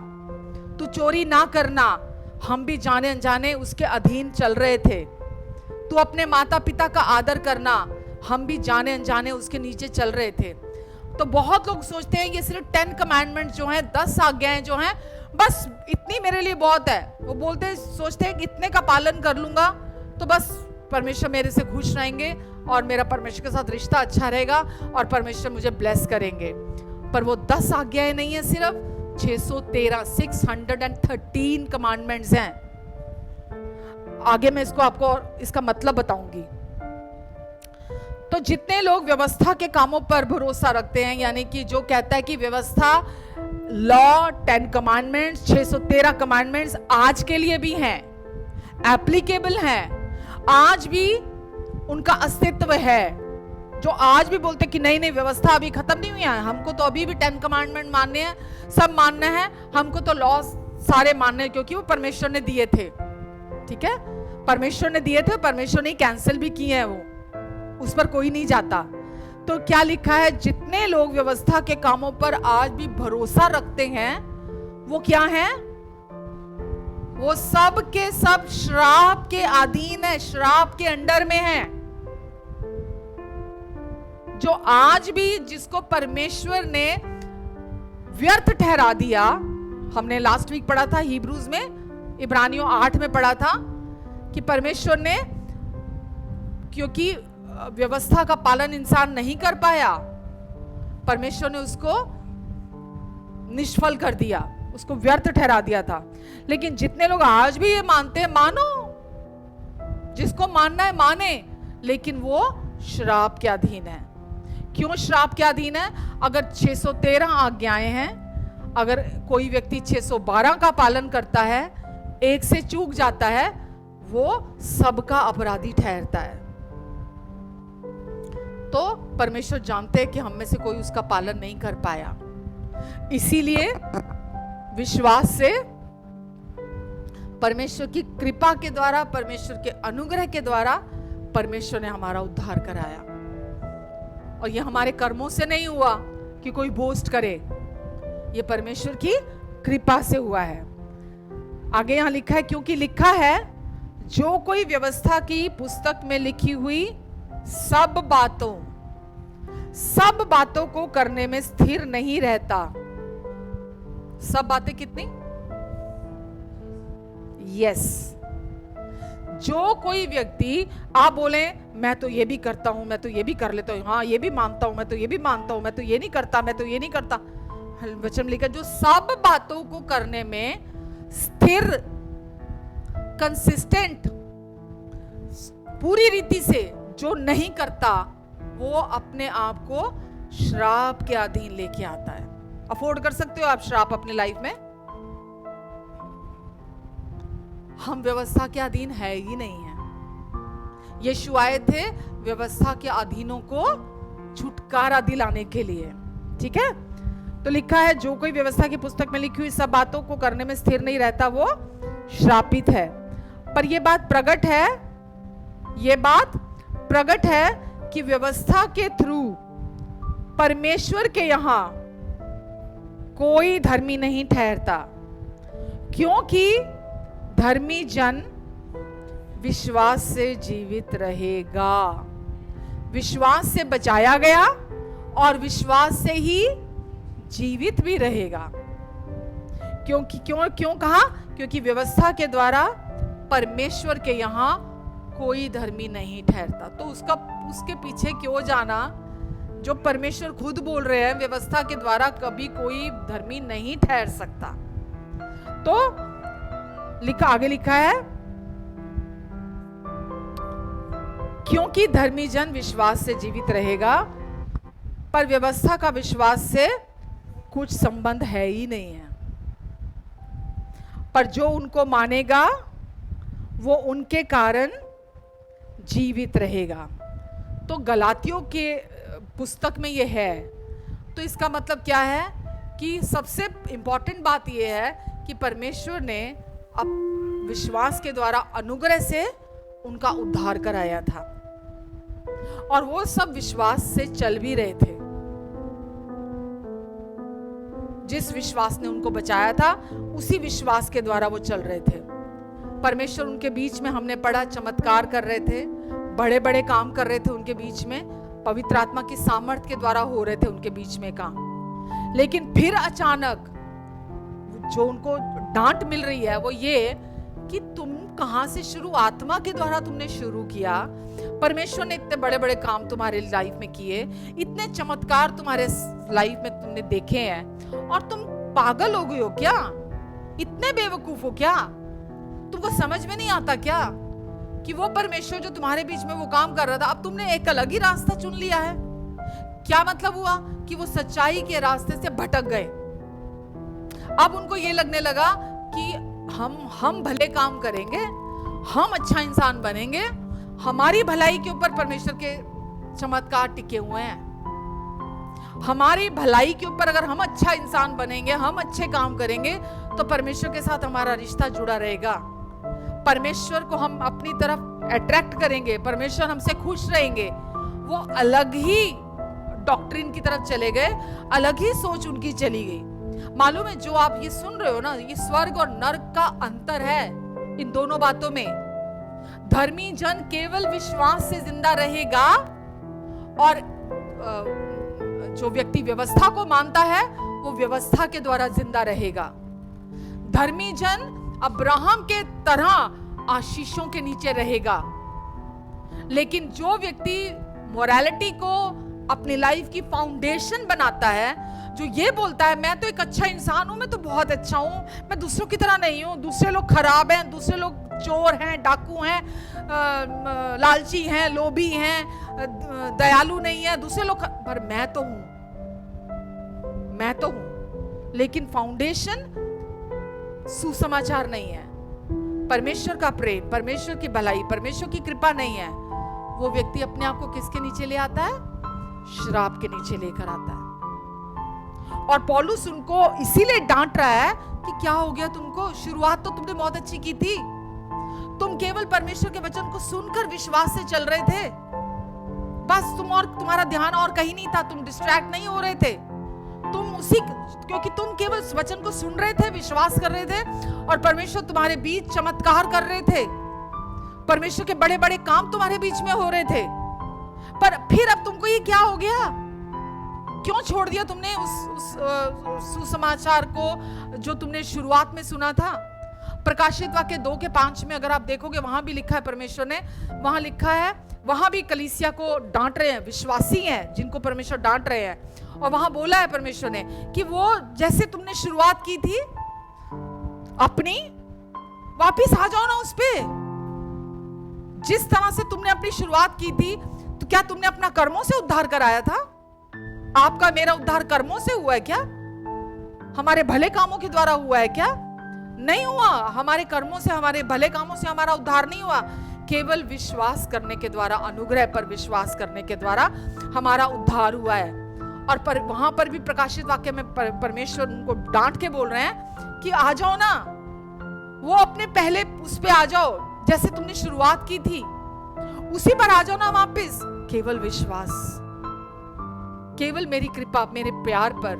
तू चोरी ना करना, हम भी जाने अनजाने उसके अधीन चल रहे थे। तू अपने माता पिता का आदर करना, हम भी जाने अनजाने उसके नीचे चल रहे थे। तो बहुत लोग सोचते हैं ये सिर्फ 10 कमांडमेंट जो हैं, 10 आज्ञाएं जो हैं, बस इतनी मेरे लिए बहुत है। वो बोलते सोचते हैं कि इतने का पालन कर लूंगा तो बस परमेश्वर मेरे से खुश रहेंगे और मेरा परमेश्वर के साथ रिश्ता अच्छा रहेगा और परमेश्वर मुझे ब्लेस करेंगे। पर वो 10 आज्ञाएं नहीं है, सिर्फ 613 कमांडमेंट्स हैं। आगे मैं इसको आपको इसका मतलब बताऊंगी। तो जितने लोग व्यवस्था के कामों पर भरोसा रखते हैं, यानी कि जो कहता है कि व्यवस्था, लॉ, 10 कमांडमेंट्स, 613 कमांडमेंट्स आज के लिए भी हैं, एप्लीकेबल हैं, आज भी उनका अस्तित्व है। जो आज भी बोलते कि नहीं व्यवस्था अभी खत्म नहीं हुई है, हमको तो अभी भी 10 कमांडमेंट मानने हैं, सब मानना है, हमको तो लॉ सारे मानने हैं, क्योंकि वो परमेश्वर ने दिए थे। ठीक है, परमेश्वर ने दिए थे, परमेश्वर ने कैंसिल भी किए हैं, वो उस पर कोई नहीं जाता। तो क्या लिखा है, जितने लोग व्यवस्था के कामों पर आज भी भरोसा रखते हैं, वो क्या है, वो सब के सब श्राप के अधीन है, श्राप के अंडर में है। जो आज भी, जिसको परमेश्वर ने व्यर्थ ठहरा दिया, हमने लास्ट वीक पढ़ा था हिब्रूज में, इब्रानियों 8 में पढ़ा था कि परमेश्वर ने, क्योंकि व्यवस्था का पालन इंसान नहीं कर पाया, परमेश्वर ने उसको निष्फल कर दिया, उसको व्यर्थ ठहरा दिया था। लेकिन जितने लोग आज भी ये मानते हैं, मानो, जिसको मानना है माने, लेकिन वो श्राप के अधीन है। क्यों श्राप के अधीन है? अगर 613 आज्ञाएं हैं, अगर कोई व्यक्ति 612 का पालन करता है, एक से चूक जाता है, वो सबका अपराधी ठहरता है। तो परमेश्वर जानते हैं कि हम में से कोई उसका पालन नहीं कर पाया, इसीलिए विश्वास से, परमेश्वर की कृपा के द्वारा, परमेश्वर के अनुग्रह के द्वारा परमेश्वर ने हमारा उद्धार कराया। और ये हमारे कर्मों से नहीं हुआ कि कोई बोस्ट करे, ये परमेश्वर की कृपा से हुआ है। आगे यहां लिखा है, क्योंकि लिखा है, जो कोई व्यवस्था की पुस्तक में लिखी हुई सब बातों को करने में स्थिर नहीं रहता। सब बातें कितनी? यस। जो कोई व्यक्ति, आप बोले मैं तो ये भी करता हूं, मैं तो ये भी कर लेता हूं, हाँ ये भी मानता हूं, मैं तो ये भी मानता हूं, मैं तो ये नहीं करता, मैं तो ये नहीं करता, वचन लिखा, जो सब बातों को करने में स्थिर, कंसिस्टेंट, पूरी रीति से जो नहीं करता, वो अपने आप को श्राप के अधीन लेके आता है। अफोर्ड कर सकते हो आप श्राप अपने लाइफ में? हम व्यवस्था के अधीन है ही नहीं है। यीशु आए थे व्यवस्था के अधीनों को छुटकारा दिलाने के लिए। ठीक है, तो लिखा है, जो कोई व्यवस्था की पुस्तक में लिखी हुई सब बातों को करने में स्थिर नहीं रहता, वो श्रापित है। पर यह बात प्रकट है कि व्यवस्था के थ्रू परमेश्वर के यहां कोई धर्मी नहीं ठहरता, क्योंकि धर्मी जन विश्वास से जीवित रहेगा। विश्वास से बचाया गया और विश्वास से ही जीवित भी रहेगा। क्यों कहा? क्योंकि व्यवस्था के द्वारा परमेश्वर के यहाँ कोई धर्मी नहीं ठहरता। तो उसके पीछे क्यों जाना? जो परमेश्वर खुद बोल रहे हैं व्यवस्था के द्वारा कभी कोई धर्मी नहीं ठहर सकता। तो आगे लिखा है, क्योंकि धर्मी जन विश्वास से जीवित रहेगा, पर व्यवस्था का विश्वास से कुछ संबंध है ही नहीं है। पर जो उनको मानेगा वो उनके कारण जीवित रहेगा। तो गलातियों के पुस्तक में ये है। तो इसका मतलब क्या है कि सबसे इंपॉर्टेंट बात ये है कि परमेश्वर ने अब विश्वास के द्वारा अनुग्रह से उनका उद्धार कराया था, और वो सब विश्वास से चल भी रहे थे। जिस विश्वास ने उनको बचाया था उसी विश्वास के द्वारा वो चल रहे थे। परमेश्वर उनके बीच में, हमने पढ़ा, चमत्कार कर रहे थे, बड़े बड़े काम कर रहे थे उनके बीच में, पवित्र आत्मा की सामर्थ के द्वारा हो रहे थे उनके बीच में काम। लेकिन फिर अचानक जो उनको डांट मिल रही है वो ये कि तुम कहां से शुरू, आत्मा के द्वारा तुमने शुरू किया। परमेश्वर ने इतने बड़े बड़े काम तुम्हारे लाइफ में किए, इतने चमत्कार तुम्हारे लाइफ में तुमने देखे हैं, और तुम पागल हो गए हो क्या? इतने बेवकूफ हो क्या? तुमको समझ में नहीं आता क्या कि वो परमेश्वर जो तुम्हारे बीच में वो काम कर रहा था, अब तुमने एक अलग ही रास्ता चुन लिया है? क्या मतलब हुआ कि वो सच्चाई के रास्ते से भटक गए। अब उनको ये लगने लगा कि हम भले काम करेंगे, हम अच्छा इंसान बनेंगे, हमारी भलाई के ऊपर परमेश्वर के चमत्कार टिके हुए हैं। हमारी भलाई के ऊपर अगर हम अच्छा इंसान बनेंगे, हम अच्छे काम करेंगे, तो परमेश्वर के साथ हमारा रिश्ता जुड़ा रहेगा, परमेश्वर को हम अपनी तरफ अट्रैक्ट करेंगे, परमेश्वर हमसे खुश रहेंगे। वो अलग ही डॉक्ट्रिन की तरफ चले गए, अलग ही सोच उनकी चली गई। मालूम है, जो आप ये सुन रहे हो ना, ये स्वर्ग और नर्क का अंतर है इन दोनों बातों में। धर्मी जन केवल विश्वास से जिंदा रहेगा, और जो व्यक्ति व्यवस्था को मानता है वो व्यवस्था के द्वारा जिंदा रहेगा। धर्मी जन अब्राहम के तरह आशीषों के नीचे रहेगा, लेकिन जो व्यक्ति मोरालिटी को अपनी लाइफ की फाउंडेशन बनाता है, जो ये बोलता है मैं तो एक अच्छा इंसान हूं, मैं तो बहुत अच्छा हूं, मैं दूसरों की तरह नहीं हूं, दूसरे लोग खराब हैं, दूसरे लोग चोर हैं, डाकू हैं, लालची हैं, लोभी हैं, दयालु नहीं है, दूसरे लोग, पर मैं तो हूं। लेकिन फाउंडेशन सुसमाचार नहीं है, परमेश्वर का प्रेम, परमेश्वर की भलाई, परमेश्वर की कृपा नहीं है। वो व्यक्ति अपने आप को किसके नीचे ले आता है? श्राप के नीचे लेकर आता है। और पौलुस उनको इसीलिए डांट रहा है कि क्या हो गया तुमको? शुरुआत तो तुमने बहुत अच्छी की थी, तुम केवल परमेश्वर के वचन को सुनकर विश्वास से चल रहे थे, बस तुम्हारा ध्यान और कहीं नहीं था, तुम डिस्ट्रैक्ट नहीं हो रहे थे, क्योंकि तुम केवल वचन को सुन रहे थे, विश्वास कर रहे थे, और परमेश्वर तुम्हारे बीच चमत्कार कर रहे थे, परमेश्वर के बड़े बड़े काम तुम्हारे बीच में हो रहे थे। पर फिर अब तुमको ये क्या हो गया? क्यों छोड़ दिया तुमने उस सुसमाचार को जो तुमने शुरुआत में सुना था? प्रकाशित वाक्य 2:5 में अगर आप देखोगे, वहां भी लिखा है, परमेश्वर ने वहां लिखा है, वहां भी कलीसिया को डांट रहे हैं, विश्वासी हैं जिनको परमेश्वर डांट रहे हैं, और वहां बोला है परमेश्वर ने कि वो जैसे तुमने शुरुआत की थी अपनी, वापिस आ जाओ ना उस पे। जिस तरह से तुमने अपनी शुरुआत की थी, तो क्या तुमने अपना कर्मों से उद्धार कराया था? आपका मेरा उद्धार कर्मों से हुआ है क्या? हमारे भले कामों के द्वारा हुआ है क्या? नहीं हुआ। हमारे कर्मों से, हमारे भले कामों से हमारा उद्धार नहीं हुआ। केवल विश्वास करने के द्वारा, अनुग्रह पर विश्वास करने के द्वारा हमारा उद्धार हुआ है। और वहां पर भी प्रकाशित वाक्य में परमेश्वर उनको डांट के बोल रहे हैं कि आ जाओ ना, वो अपने पहले उस पे आ जाओ, जैसे तुमने शुरुआत की थी उसी पर आ जाओ ना वापस। केवल विश्वास, केवल मेरी कृपा, मेरे प्यार पर,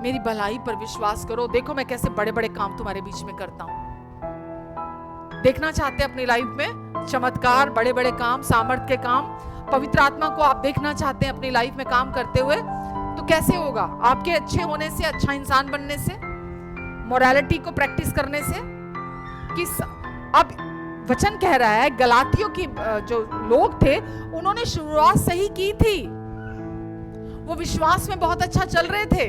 मेरी भलाई पर विश्वास करो। देखो मैं कैसे बड़े बड़े काम तुम्हारे बीच में करता हूं। देखना चाहते हैं अपनी लाइफ में चमत्कार, बड़े बड़े काम, सामर्थ के काम, पवित्र आत्मा को आप देखना चाहते हैं अपनी लाइफ में काम करते हुए, तो कैसे होगा? आपके अच्छे होने से, अच्छा इंसान बनने से? मोरालिटी को प्रैक्टिस करने से? अब वचन कह रहा है गलातियों की जो लोग थे उन्होंने शुरुआत सही की थी, वो विश्वास में बहुत अच्छा चल रहे थे,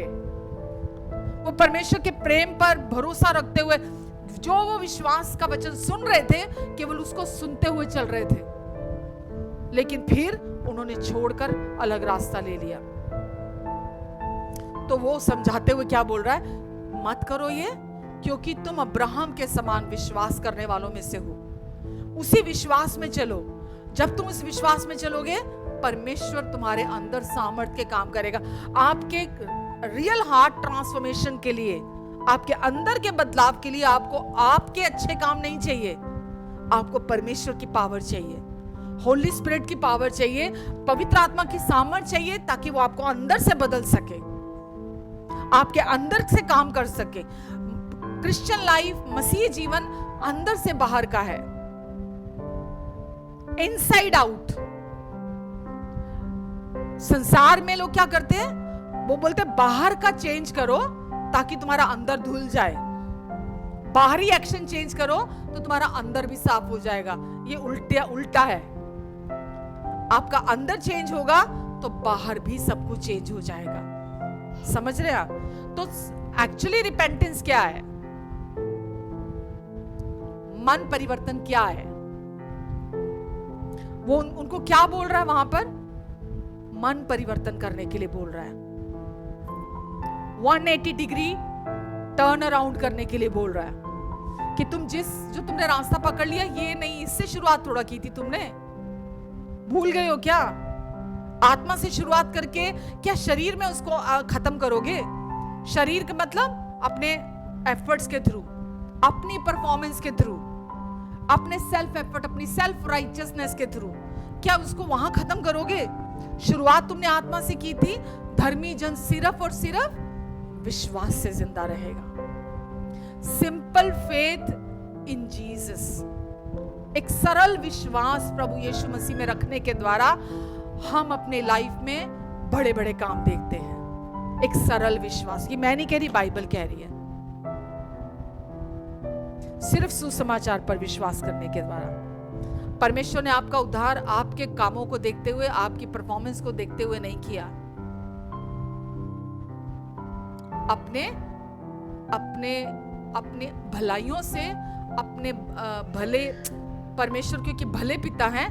वो परमेश्वर के प्रेम पर भरोसा रखते हुए जो वो विश्वास का वचन सुन रहे थे केवल उसको सुनते हुए चल रहे थे, लेकिन फिर उन्होंने छोड़कर अलग रास्ता ले लिया। तो वो समझाते हुए क्या बोल रहा है, मत करो ये, क्योंकि तुम अब्राहम के समान विश्वास करने वालों में से हो। उसी विश्वास में चलो। जब तुम उस विश्वास में चलोगे परमेश्वर तुम्हारे अंदर सामर्थ्य के काम करेगा। आपके रियल हार्ट ट्रांसफॉर्मेशन के लिए, आपके अंदर के बदलाव के लिए आपको आपके अच्छे काम नहीं चाहिए, आपको परमेश्वर की पावर चाहिए, होली स्पिरिट की पावर चाहिए, पवित्र आत्मा की सामर्थ्य चाहिए, ताकि वो आपको अंदर से बदल सके, आपके अंदर से काम कर सके। क्रिश्चियन लाइफ, मसीह जीवन अंदर से बाहर का है, इनसाइड आउट। संसार में लोग क्या करते हैं, वो बोलते हैं बाहर का चेंज करो ताकि तुम्हारा अंदर धुल जाए, बाहरी एक्शन चेंज करो तो तुम्हारा अंदर भी साफ हो जाएगा। ये उल्टा है। आपका अंदर चेंज होगा तो बाहर भी सब कुछ चेंज हो जाएगा। समझ रहे आप? तो एक्चुअली रिपेंटेंस क्या है, मन परिवर्तन क्या है, वो उनको क्या बोल रहा है वहां पर, मन परिवर्तन करने के लिए बोल रहा है, 180 डिग्री टर्न अराउंड करने के लिए बोल रहा है कि जो तुमने रास्ता पकड़ लिया ये नहीं, इससे शुरुआत थोड़ा की थी तुमने, भूल गए हो क्या? आत्मा से शुरुआत करके क्या शरीर में उसको खत्म करोगे? शरीर का मतलब अपने एफर्ट्स के थ्रू, अपनी परफॉर्मेंस के थ्रू, अपने सेल्फ एफर्ट, अपनी सेल्फ राइचियसनेस के थ्रू, क्या उसको वहां खत्म करोगे? शुरुआत तुमने आत्मा से की थी। धर्मी जन सिर्फ और सिर्फ विश्वास से जिंदा रहेगा। सिंपल फेथ इन जीसस, एक सरल विश्वास प्रभु यीशु मसीह में रखने के द्वारा हम अपने लाइफ में बड़े बड़े काम देखते हैं। एक सरल विश्वास, ये मैं नहीं कह रही, बाइबल कह रही है। सिर्फ सुसमाचार पर विश्वास करने के द्वारा परमेश्वर ने आपका उद्धार आपके कामों को देखते हुए, आपकी परफॉर्मेंस को देखते हुए नहीं किया। अपने भलाइयों से, अपने भले, परमेश्वर क्योंकि भले पिता हैं,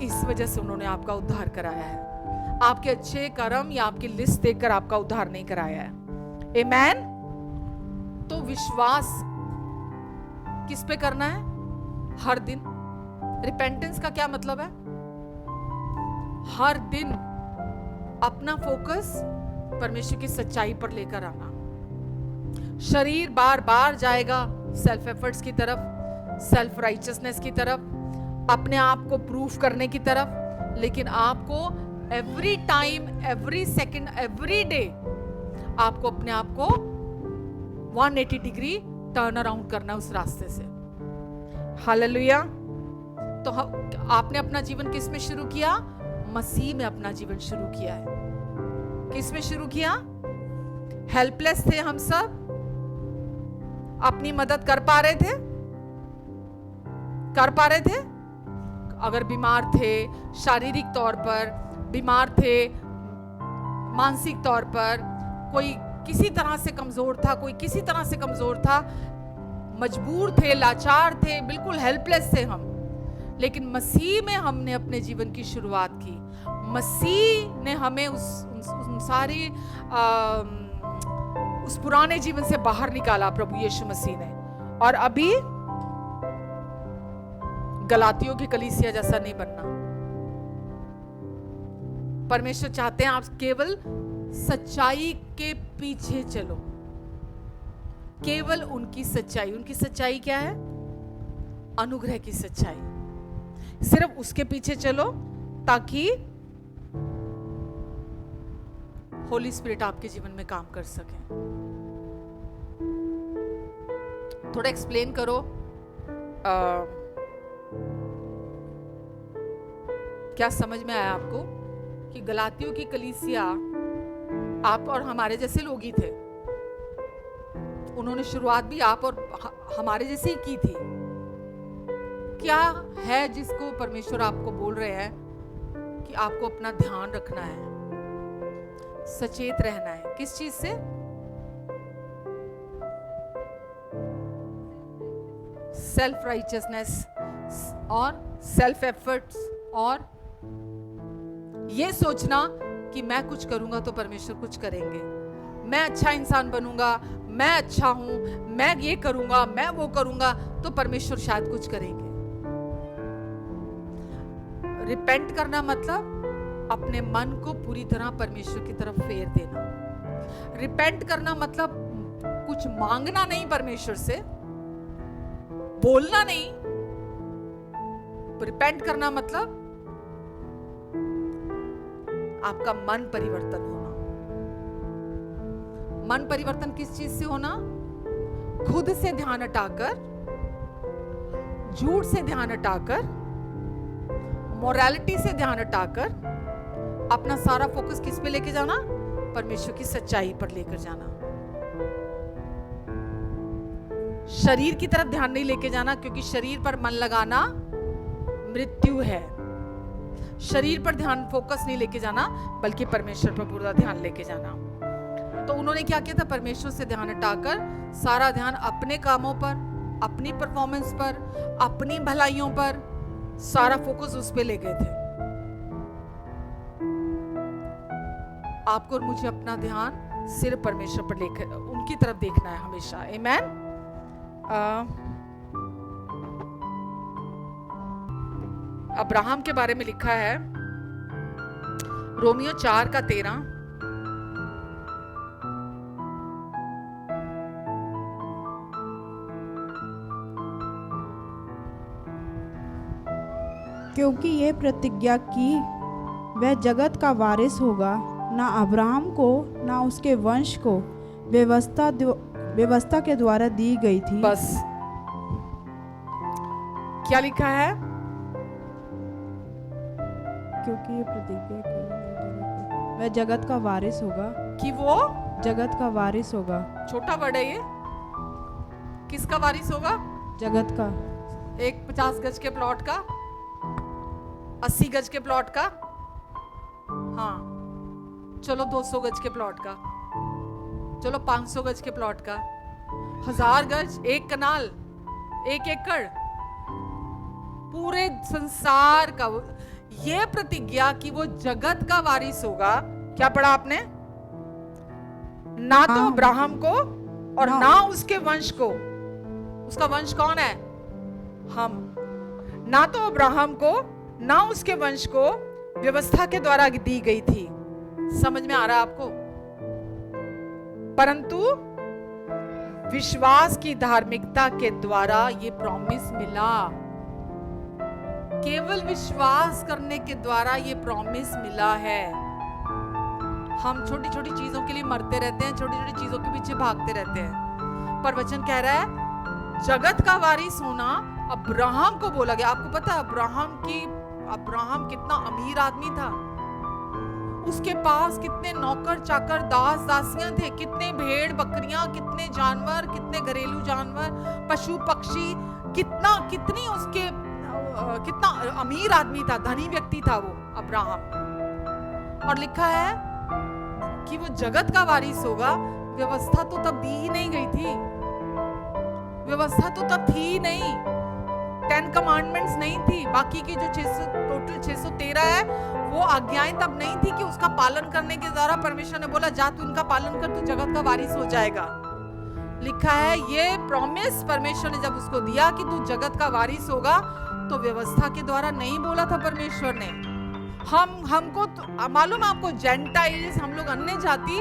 इस वजह से उन्होंने आपका उद्धार कराया है। आपके अच्छे कर्म या आपकी लिस्ट देखकर आपका उद्धार नहीं कराया है। आमेन। तो विश्वास किस पे करना है? हर दिन। रिपेंटेंस का क्या मतलब है? हर दिन अपना फोकस परमेश्वर की सच्चाई पर लेकर आना। शरीर बार बार जाएगा सेल्फ एफर्ट्स की तरफ, सेल्फ राइचियसनेस की तरफ, अपने आप को प्रूफ करने की तरफ, लेकिन आपको every time, every second, every day आपको अपने आप को 180 डिग्री टर्न अराउंड करना उस रास्ते से। हालेलुया। तो आपने अपना जीवन किस में शुरू किया? मसीह में अपना जीवन शुरू किया है। किस में शुरू किया? हेल्पलेस थे हम सब, अपनी मदद कर पा रहे थे? अगर बीमार थे, शारीरिक तौर पर बीमार थे, मानसिक तौर पर, कोई किसी तरह से कमजोर था, कोई किसी तरह से कमजोर था, मजबूर थे, लाचार थे, बिल्कुल हेल्पलेस थे हम, लेकिन मसीह में हमने अपने जीवन की शुरुआत की। मसीह ने हमें उस पुराने जीवन से बाहर निकाला, प्रभु यीशु मसीह ने। और अभी गलातियों की कलीसिया जैसा नहीं बनना। परमेश्वर चाहते हैं आप केवल सच्चाई के पीछे चलो, केवल उनकी सच्चाई। उनकी सच्चाई क्या है? अनुग्रह की सच्चाई। सिर्फ उसके पीछे चलो ताकि होली स्पिरिट आपके जीवन में काम कर सके। थोड़ा एक्सप्लेन करो। क्या समझ में आया आपको कि गलातियों की कलीसिया आप और हमारे जैसे लोग ही थे? उन्होंने शुरुआत भी आप और हमारे जैसे ही की थी। क्या है जिसको परमेश्वर आपको बोल रहे हैं कि आपको अपना ध्यान रखना है, सचेत रहना है? किस चीज से? सेल्फ राइचियसनेस और सेल्फ एफर्ट्स, और ये सोचना कि मैं कुछ करूंगा तो परमेश्वर कुछ करेंगे, मैं अच्छा इंसान बनूंगा, मैं अच्छा हूं, मैं ये करूंगा, मैं वो करूंगा तो परमेश्वर शायद कुछ करेंगे। रिपेंट करना मतलब अपने मन को पूरी तरह परमेश्वर की तरफ फेर देना। रिपेंट करना मतलब कुछ मांगना नहीं परमेश्वर से, बोलना नहीं। रिपेंट करना मतलब आपका मन परिवर्तन होना। मन परिवर्तन किस चीज से होना? खुद से ध्यान हटाकर, झूठ से ध्यान हटाकर, मोरालिटी से ध्यान हटाकर अपना सारा फोकस किस पे लेके जाना? परमेश्वर की सच्चाई पर लेकर जाना। शरीर की तरफ ध्यान नहीं लेके जाना, क्योंकि शरीर पर मन लगाना मृत्यु है। शरीर पर ध्यान फोकस नहीं लेके जाना, बल्कि परमेश्वर पर पूरा ध्यान लेके जाना। तो उन्होंने क्या किया था? परमेश्वर से ध्यान हटाकर सारा ध्यान अपने कामों पर, अपनी परफॉर्मेंस पर, अपनी भलाइयों पर, सारा फोकस उस पे ले गए थे। आपको और मुझे अपना ध्यान सिर्फ परमेश्वर पर लेकर उनकी तरफ देखना है हमेशा। आमीन। अब्राहम के बारे में लिखा है रोमियो 4:13। क्योंकि ये प्रतिज्ञा की वह जगत का वारिस होगा, ना अब्राहम को ना उसके वंश को व्यवस्था के द्वारा दी गई थी। बस क्या लिखा है? क्योंकि ये प्रतिज्ञा की वह जगत का वारिस होगा, कि वो जगत का वारिस होगा। छोटा वर्ड है ये। किसका वारिस होगा? जगत का। एक 50 गज के प्लॉट का, 80 गज के प्लॉट का, हाँ चलो 200 गज के प्लॉट का, चलो 500 गज के प्लॉट का, 1000 गज, 1 कनाल, 1 एकड़, पूरे संसार का। ये प्रतिज्ञा कि वो जगत का वारिस होगा। क्या पढ़ा आपने? ना तो अब्राहम को और ना उसके वंश को। उसका वंश कौन है? हम। ना तो अब्राहम को ना उसके वंश को व्यवस्था के द्वारा दी गई थी। समझ में आ रहा है आपको? परंतु विश्वास की धार्मिकता के द्वारा ये प्रॉमिस मिला। केवल विश्वास करने के द्वारा ये प्रॉमिस मिला है। हम छोटी छोटी चीजों के लिए मरते रहते हैं, छोटी छोटी चीजों के पीछे भागते रहते हैं, पर वचन कह रहा है जगत का वारिस होना अब्राहम को बोला गया। आपको पता है अब्राहम कितना अमीर आदमी था। उसके पास कितने नौकर चाकर, दास दासियां थे, कितने भेड़ बकरियां, कितने जानवर, कितने घरेलू जानवर, पशु पक्षी, कितना अमीर आदमी था, धनी व्यक्ति था वो अब्राहम। और लिखा है कि वो जगत का वारिस होगा। व्यवस्था तो तब दी ही नहीं गई थी, व्यवस्था तो तब थी ही नहीं, 10 कमांडमेंट्स नहीं थी, बाकी की जो टोटल 613 है वो आज्ञाएं तब नहीं थी कि उसका पालन करने के द्वारा परमेश्वर ने बोला जा तू इनका पालन कर, तू जगत का वारिस हो जाएगा। लिखा है ये प्रॉमिस परमेश्वर ने जब उसको दिया कि तू जगत का वारिस होगा, तो व्यवस्था के द्वारा नहीं बोला था परमेश्वर ने। हमको तो मालूम है आपको, जेंटाइल्स, हम लोग अन्य जाति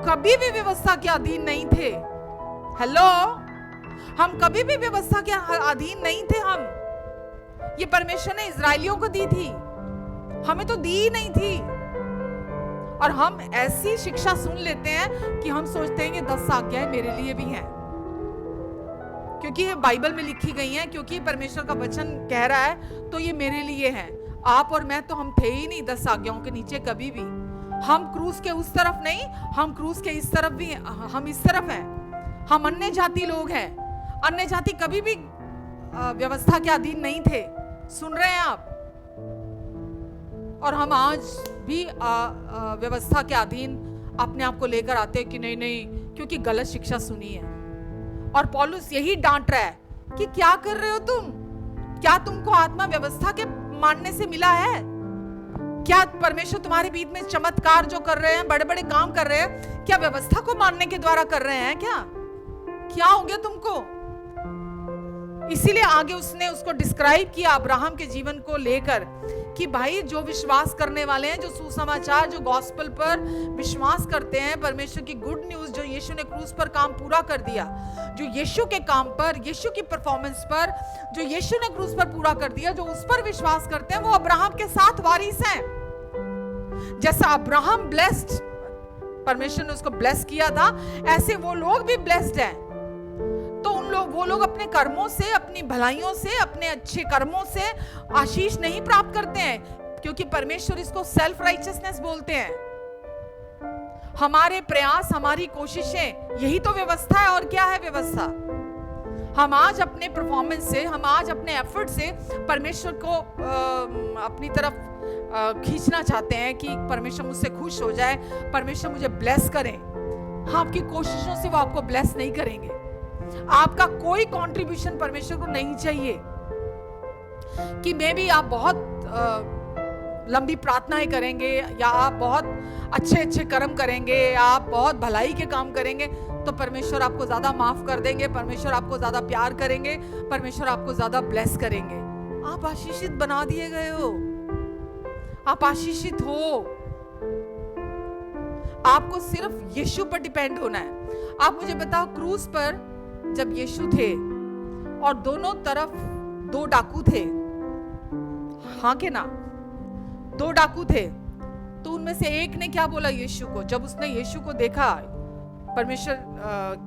कभी भी व्यवस्था के अधीन नहीं थे। हेलो, हम कभी भी व्यवस्था के अधीन नहीं थे। ये परमेश्वर ने इजराइलियों को दी थी, हमें तो दी ही नहीं थी। और हम ऐसी शिक्षा सुन लेते हैं कि हम सोचते हैं कि 10 आज्ञाएं मेरे लिए भी हैं, क्योंकि ये बाइबल में लिखी गई हैं, क्योंकि परमेश्वर का वचन कह रहा है, तो ये मेरे लिए है। आप और मैं तो हम थे ही नहीं 10 आज्ञाओं के नीचे कभी भी। हम क्रूस के उस तरफ नहीं, हम क्रूस के इस तरफ भी हैं, हम इस तरफ हैं। हम अन्य जाति लोग हैं। अन्य जाति कभी भी व्यवस्था के अधीन नहीं थे। सुन रहे हैं आप? और हम आज भी व्यवस्था के अधीन अपने आप को लेकर आते हैं कि नहीं नहीं, क्योंकि गलत शिक्षा सुनी है। और पौलुस यही डांट रहा है कि क्या कर रहे हो तुम? क्या तुमको आत्मा व्यवस्था के मानने से मिला है? क्या परमेश्वर तुम्हारे बीच में चमत्कार जो कर रहे हैं, बड़े बड़े काम कर रहे हैं, क्या व्यवस्था को मानने के द्वारा कर रहे हैं? क्या हो गया तुमको? इसीलिए आगे उसने उसको डिस्क्राइब किया अब्राहम के जीवन को लेकर कि भाई जो विश्वास करने वाले हैं, जो सुसमाचार, जो गॉस्पेल पर विश्वास करते हैं, परमेश्वर की गुड न्यूज जो यीशु ने क्रूस पर काम पूरा कर दिया, जो यीशु के काम पर, यीशु की परफॉर्मेंस पर, जो यीशु ने क्रूस पर पूरा कर दिया, जो उस पर विश्वास करते हैं, वो अब्राहम के साथ वारिस हैं। जैसा अब्राहम ब्लेस्ड, परमेश्वर ने उसको ब्लेस किया था, ऐसे वो लोग भी ब्लेस्ड हैं। तो वो लोग अपने कर्मों से, अपनी भलाइयों से, अपने अच्छे कर्मों से आशीष नहीं प्राप्त करते हैं, क्योंकि परमेश्वर इसको सेल्फ राइचियसनेस बोलते हैं। हमारे प्रयास, हमारी कोशिशें, यही तो व्यवस्था है। और क्या है व्यवस्था? हम आज अपने परफॉर्मेंस से, हम आज अपने एफर्ट से परमेश्वर को अपनी तरफ खींचना चाहते हैं कि परमेश्वर मुझसे खुश हो जाए, परमेश्वर मुझे ब्लेस करें। हाँ, आपकी कोशिशों से वो आपको ब्लेस नहीं करेंगे। आपका कोई कंट्रीब्यूशन परमेश्वर को नहीं चाहिए कि मे भी आप बहुत लंबी प्रार्थनाएं करेंगे, या आप बहुत अच्छे अच्छे कर्म करेंगे, या आप बहुत भलाई के काम करेंगे तो परमेश्वर आपको ज्यादा माफ कर देंगे, परमेश्वर आपको ज्यादा प्यार करेंगे, परमेश्वर आपको ज्यादा ब्लेस करेंगे। आप आशीषित बना दिए गए हो, आप आशीषित हो। आपको सिर्फ यीशु पर डिपेंड होना है। आप मुझे बताओ, क्रूस पर जब यीशु थे और दोनों तरफ दो डाकू थे, हाँ के ना, दो डाकू थे, तो उनमें से एक ने क्या बोला यीशु को? जब उसने यीशु को देखा, परमेश्वर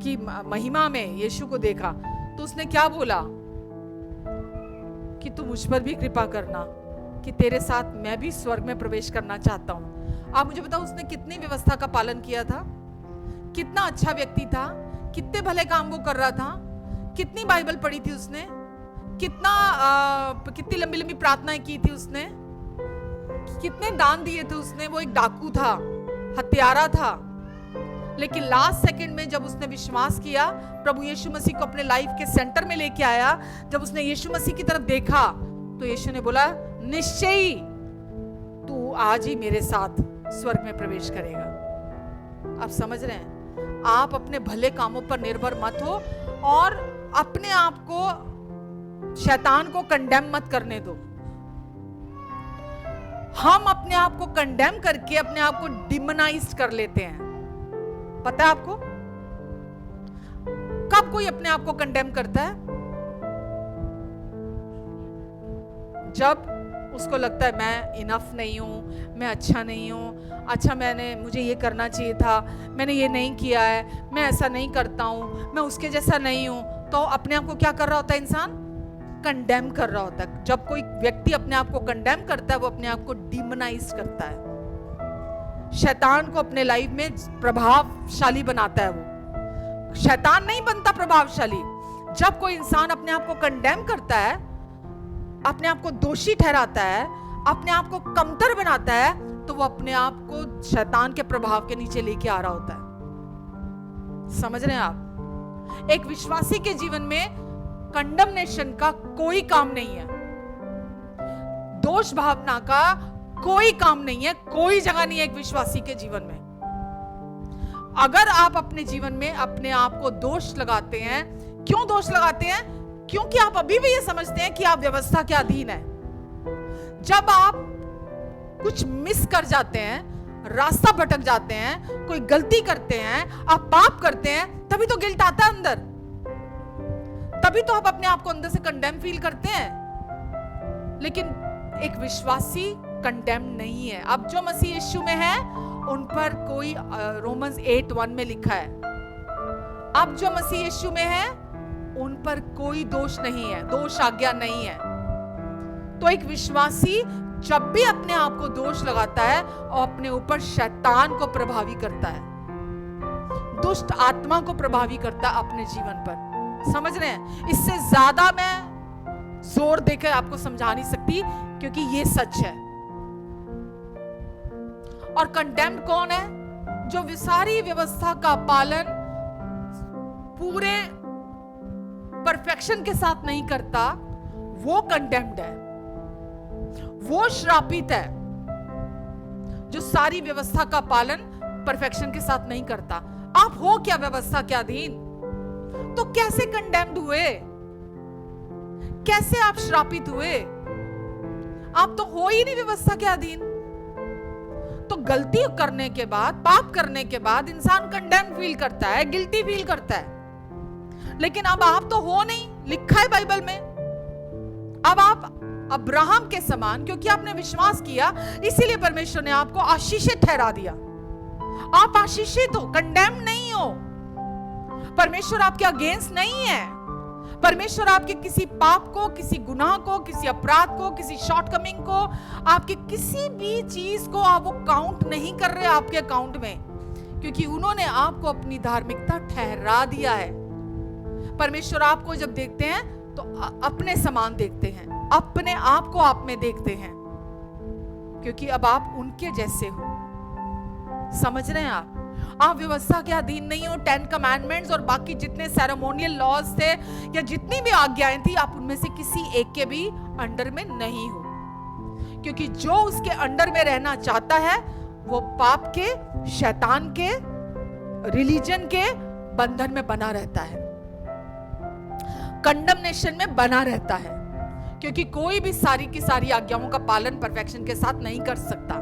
की महिमा में यीशु को देखा, तो उसने क्या बोला कि तू मुझ पर भी कृपा करना कि तेरे साथ मैं भी स्वर्ग में प्रवेश करना चाहता हूं। आप मुझे बताओ, उसने कितनी व्यवस्था का पालन किया था? कितना अच्छा व्यक्ति था, कितने भले काम वो कर रहा था, कितनी बाइबल पढ़ी थी उसने, कितनी लंबी लंबी प्रार्थनाएं की थी उसने, कितने दान दिए थे उसने। वो एक डाकू था, हत्यारा था, लेकिन लास्ट सेकंड में जब उसने विश्वास किया, प्रभु यीशु मसीह को अपने लाइफ के सेंटर में लेके आया, जब उसने यीशु मसीह की तरफ देखा, तो यीशु ने बोला, निश्चय ही तू आज ही मेरे साथ स्वर्ग में प्रवेश करेगा। आप समझ रहे हैं? आप अपने भले कामों पर निर्भर मत हो और अपने आप को, शैतान को कंडेम मत करने दो। हम अपने आप को कंडेम करके अपने आप को डिमोनाइज कर लेते हैं। पता है आपको कब कोई अपने आप को कंडेम करता है? जब उसको लगता है मैं इनफ नहीं हूं, मैं अच्छा नहीं हूं, अच्छा मुझे ये करना चाहिए था, मैंने ये नहीं किया है, मैं ऐसा नहीं करता हूं, मैं उसके जैसा नहीं हूं, तो अपने आप को क्या कर रहा होता है इंसान? कंडेम कर रहा होता है। जब कोई व्यक्ति अपने आप को कंडेम करता है, वो अपने आप को डिमोनाइज करता है। शैतान को अपने लाइफ में प्रभावशाली बनाता है। वो शैतान नहीं बनता प्रभावशाली। जब कोई इंसान अपने आप को कंडेम करता है, अपने आप को दोषी ठहराता है, अपने आप को कमतर बनाता है, तो वो अपने आप को शैतान के प्रभाव के नीचे लेके आ रहा होता है। समझ रहे हैं आप? एक विश्वासी के जीवन में कंडमनेशन का कोई काम नहीं है, दोष भावना का कोई काम नहीं है, कोई जगह नहीं है एक विश्वासी के जीवन में। अगर आप अपने जीवन में अपने आप को दोष लगाते हैं, क्यों दोष लगाते हैं? क्योंकि आप अभी भी ये समझते हैं कि आप व्यवस्था के अधीन हैं। जब आप कुछ मिस कर जाते हैं, रास्ता भटक जाते हैं, कोई गलती करते हैं, आप पाप करते हैं, तभी तो गिल्ट आता है अंदर, तभी तो आप अपने आप को अंदर से कंडेम फील करते हैं। लेकिन एक विश्वासी कंडेम नहीं है। अब जो मसीह यीशु में है उन पर कोई, रोमन्स 8:1 में लिखा है, अब जो मसीह यीशु में है उन पर कोई दोष नहीं है, दोष आज्ञा नहीं है। तो एक विश्वासी जब भी अपने आप को दोष लगाता है और अपने ऊपर शैतान को प्रभावी करता है। दुष्ट आत्मा को प्रभावी करता है अपने जीवन पर। समझ रहे हैं? इससे ज्यादा मैं जोर देकर आपको समझा नहीं सकती, क्योंकि ये सच है। और कंडेम्ड कौन है? जो सारी व्यवस्था का पालन पूरे परफेक्शन के साथ नहीं करता, वो कंडेम्ड है, वो श्रापित है। जो सारी व्यवस्था का पालन परफेक्शन के साथ नहीं करता। आप हो क्या व्यवस्था के अधीन? तो कैसे कंडेम्ड हुए? कैसे आप श्रापित हुए? आप तो हो ही नहीं व्यवस्था के अधीन। तो गलती करने के बाद, पाप करने के बाद इंसान कंडेम फील करता है, गिल्टी फील करता है। लेकिन अब आप तो हो नहीं, लिखा है बाइबल में। अब आप अब्राहम के समान, क्योंकि आपने विश्वास किया, इसीलिए परमेश्वर ने आपको आशीषित ठहरा दिया। आप आशीषित हो, कंडेम नहीं हो। परमेश्वर आपके अगेंस्ट नहीं है। परमेश्वर आपके किसी पाप को, किसी गुनाह को, किसी अपराध को, किसी शॉर्टकमिंग को, आपके किसी भी चीज को आप वो काउंट नहीं कर रहे आपके अकाउंट में, क्योंकि उन्होंने आपको अपनी धार्मिकता ठहरा दिया है। परमेश्वर आपको जब देखते हैं तो अपने समान देखते हैं, अपने आप को आप में देखते हैं, क्योंकि अब आप उनके जैसे हो। समझ रहे हैं आप व्यवस्था के अधीन नहीं हो। 10 कमांडमेंट्स और बाकी जितने सेरेमोनियल लॉज थे या जितनी भी आज्ञाएं थी, आप उनमें से किसी एक के भी अंडर में नहीं हो, क्योंकि जो उसके अंडर में रहना चाहता है वो पाप के, शैतान के, रिलीजन के बंधन में बना रहता है, कंडमनेशन में बना रहता है, क्योंकि कोई भी सारी की सारी आज्ञाओं का पालन परफेक्शन के साथ नहीं कर सकता।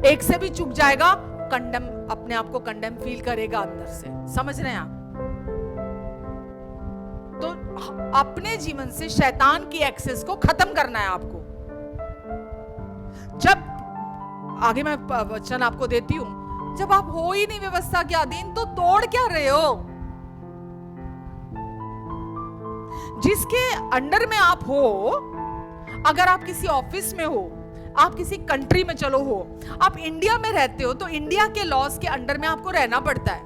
एक से भी चूक जाएगा, कंडेम, अपने आप को कंडेम फील करेगा अंदर से। समझ रहे हैं आप? तो अपने जीवन से शैतान की एक्सेस को खत्म करना है आपको। जब आगे मैं वचन आपको देती हूं, जब आप हो ही नहीं व्यवस्था के अधीन, तो तोड़ क्या रहे हो? जिसके अंडर में आप हो, अगर आप किसी ऑफिस में हो, आप किसी कंट्री में चलो हो, आप इंडिया में रहते हो, तो इंडिया के लॉज के अंडर में आपको रहना पड़ता है।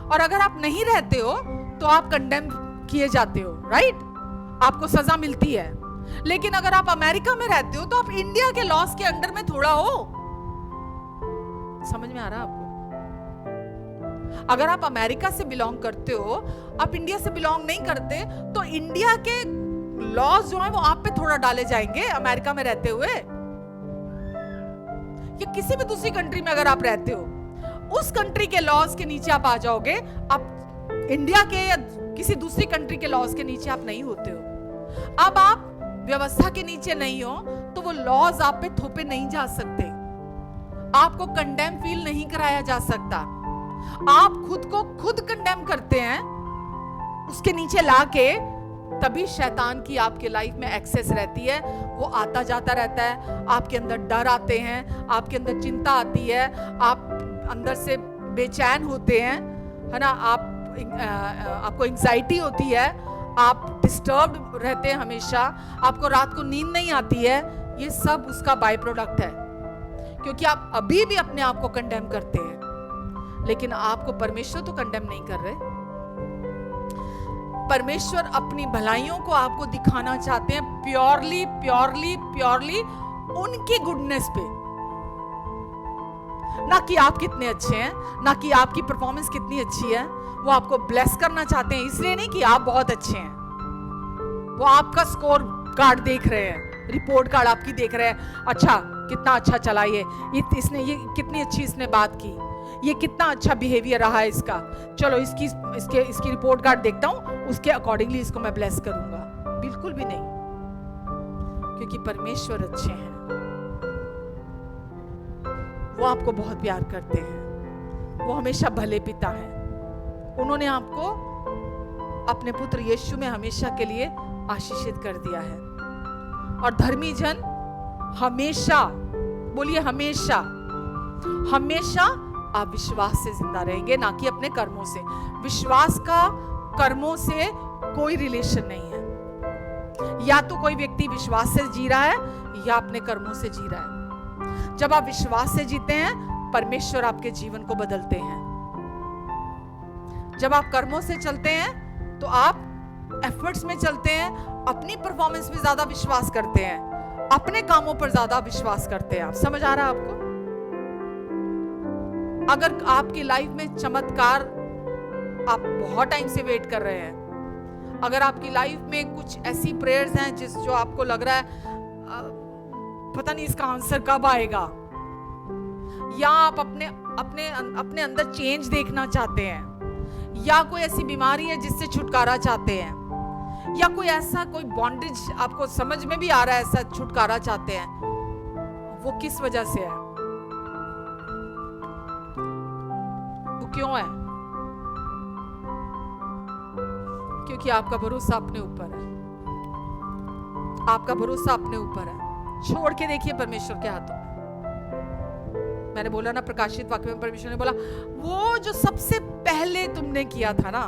और अगर आप नहीं रहते हो तो आप कंडेम किए जाते हो, राइट? आपको सजा मिलती है। लेकिन अगर आप अमेरिका में रहते हो तो आप इंडिया के लॉज के अंडर में थोड़ा हो। समझ में आ रहा है आपको? अगर आप अमेरिका से बिलोंग करते हो, आप इंडिया से बिलोंग नहीं करते, तो इंडिया के लॉज जो है वो आप पे थोड़ा डाले जाएंगे अमेरिका में रहते हुए। या किसी भी दूसरी कंट्री में अगर आप रहते हो, उस कंट्री के लॉज के नीचे आप आ जाओगे। आप इंडिया के या किसी दूसरी कंट्री के लॉज के नीचे आप नहीं होते हो। अब आप व्यवस्था के नीचे नहीं हो, तो वो लॉज आप पे थोपे नहीं जा सकते, आपको कंडेम फील नहीं कराया जा सकता। आप खुद को खुद कंडेम करते हैं, उसके नीचे लाके, तभी शैतान की आपके लाइफ में एक्सेस रहती है। वो आता जाता रहता है, आपके अंदर डर आते हैं, आपके अंदर चिंता आती है, आप अंदर से बेचैन होते हैं, है ना? आपको एंजाइटी होती है, आप डिस्टर्ब रहते हैं हमेशा, आपको रात को नींद नहीं आती है। ये सब उसका बाय प्रोडक्ट है, क्योंकि आप अभी भी अपने आप को कंडेम करते हैं। लेकिन आपको परमेश्वर तो कंडेम नहीं कर रहे। परमेश्वर अपनी भलाइयों को आपको दिखाना चाहते हैं, प्योरली प्योरली प्योरली उनकी गुडनेस पे, ना कि आप कितने अच्छे हैं, ना कि आपकी परफॉर्मेंस कितनी अच्छी है। वो आपको ब्लेस करना चाहते हैं, इसलिए नहीं कि आप बहुत अच्छे हैं। वो आपका स्कोर कार्ड देख रहे हैं, रिपोर्ट कार्ड आपकी देख रहे हैं। अच्छा, कितना अच्छा चला ये कितनी अच्छी इसने बात की, ये कितना अच्छा बिहेवियर रहा है इसका, चलो इसकी रिपोर्ट कार्ड देखता हूं, उसके अकॉर्डिंगली इसको मैं ब्लेस करूंगा। बिल्कुल भी नहीं, क्योंकि परमेश्वर अच्छे हैं, वो आपको बहुत प्यार करते हैं, वो हमेशा भले पिता हैं। उन्होंने आपको अपने पुत्र यीशु में हमेशा के लिए आशीषित कर दिया है। और धर्मी जन हमेशा, बोलिए हमेशा, हमेशा आप विश्वास से जिंदा रहेंगे, ना कि अपने कर्मों से। विश्वास का कर्मों से कोई रिलेशन नहीं है। या तो कोई व्यक्ति विश्वास से जी रहा है या अपने कर्मों से जी रहा है। जब आप विश्वास से जीते हैं, परमेश्वर आपके जीवन को बदलते हैं। जब आप कर्मों से चलते हैं तो आप एफर्ट्स में चलते हैं, अपनी परफॉर्मेंस में ज्यादा विश्वास करते हैं, अपने कामों पर ज्यादा विश्वास करते हैं। आप समझ आ रहा है आपको? अगर आपकी लाइफ में चमत्कार आप बहुत टाइम से वेट कर रहे हैं, अगर आपकी लाइफ में कुछ ऐसी प्रेयर्स हैं जो आपको लग रहा है पता नहीं इसका आंसर कब आएगा, या आप अपने अंदर चेंज देखना चाहते हैं, या कोई ऐसी बीमारी है जिससे छुटकारा चाहते हैं, या कोई बॉन्डेज आपको समझ में भी आ रहा है ऐसा छुटकारा चाहते हैं, वो किस वजह से है? वो क्यों है? क्योंकि आपका भरोसा अपने ऊपर है। आपका भरोसा अपने ऊपर है। छोड़ के देखिए परमेश्वर के हाथों में। मैंने बोला ना, प्रकाशित वाक्य में परमेश्वर ने बोला, वो जो सबसे पहले तुमने किया था ना,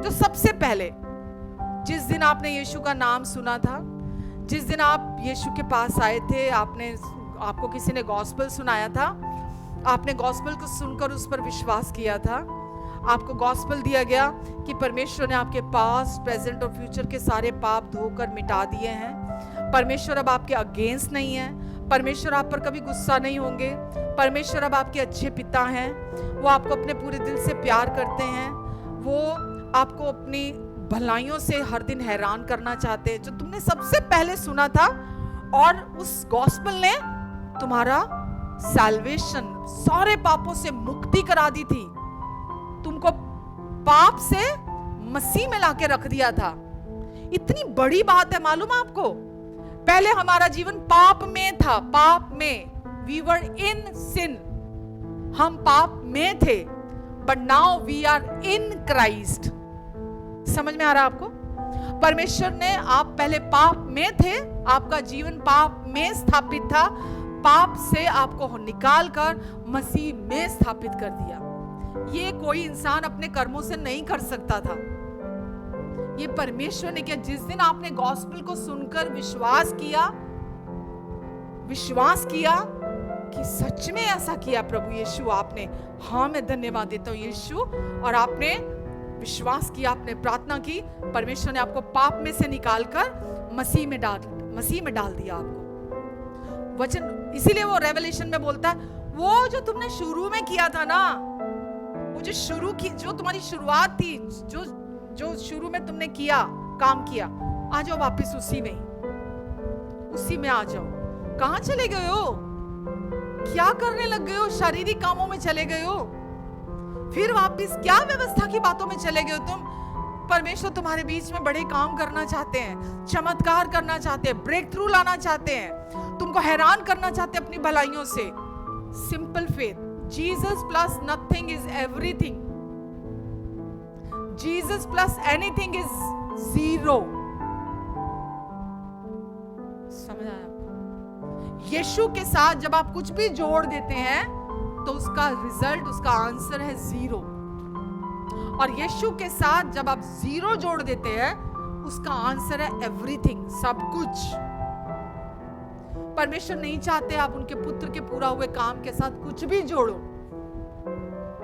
जो सबसे पहले, जिस दिन आपने यीशु का नाम सुना था, जिस दिन आप यीशु के पास आए थे, आपको किसी ने गॉस्पेल सुनाया था, आपने गॉस्पेल को सुनकर उस पर विश्वास किया था, आपको गॉस्पेल दिया गया कि परमेश्वर ने आपके पास्ट, प्रेजेंट और फ्यूचर के सारे पाप धोकर मिटा दिए हैं। परमेश्वर अब आपके अगेंस्ट नहीं है, परमेश्वर आप पर कभी गुस्सा नहीं होंगे, परमेश्वर अब आपके अच्छे पिता हैं, वो आपको अपने पूरे दिल से प्यार करते हैं, वो आपको अपनी भलाइयों से हर दिन हैरान करना चाहते हैं। जो तुमने सबसे पहले सुना था, और उस गॉस्पेल ने तुम्हारा सैल्वेशन, सारे पापों से मुक्ति करा दी थी, तुमको पाप से मसीह में लाके रख दिया था। इतनी बड़ी बात है, मालूम है आपको? पहले हमारा जीवन पाप में था, पाप में, वी वर इन सिन, हम पाप में थे, but now we are in Christ. समझ में आ रहा है आपको? परमेश्वर ने, आप पहले पाप में थे, आपका जीवन पाप में स्थापित था, पाप से आपको निकाल कर मसीह में स्थापित कर दिया। ये कोई इंसान अपने कर्मों से नहीं कर सकता था, ये परमेश्वर ने किया। जिस दिन आपने गॉस्पेल को सुनकर विश्वास किया कि सच में ऐसा किया प्रभु यीशु आपने, हाँ मैं धन्यवाद देता हूँ यीशु, और आपने विश्वास किया, आपने प्रार्थना की, परमेश्वर ने आपको पाप में से निकालकर मसीह में डाल दिया आपको। वचन इसीलिए वो रेवलेशन में बोलता है, वो जो तुमने शुरू में किया था ना, वो जो तुम्हारी शुरुआत थी, जो शुरू में तुमने काम किया, आ जाओ वापस उसी में आ जाओ। कहां चले गए हो? क्या करने लग गए हो? शारीरिक कामों में चले गए हो? फिर वापस क्या व्यवस्था की बातों में चले गए हो तुम? परमेश्वर तुम्हारे बीच में बड़े काम करना चाहते हैं, चमत्कार करना चाहते हैं, ब्रेक थ्रू लाना चाहते हैं, तुमको हैरान करना चाहते हैं अपनी भलाइयों से। Simple faith, Jesus plus nothing is everything, Jesus plus anything is zero. समझ आया? यीशु के साथ जब आप कुछ भी जोड़ देते हैं तो उसका रिजल्ट, उसका आंसर है जीरो। और यीशु के साथ जब आप जीरो जोड़ देते हैं, उसका आंसर है एवरीथिंग, सब कुछ। परमेश्वर नहीं चाहते आप उनके पुत्र के पूरा हुए काम के साथ कुछ भी जोड़ो।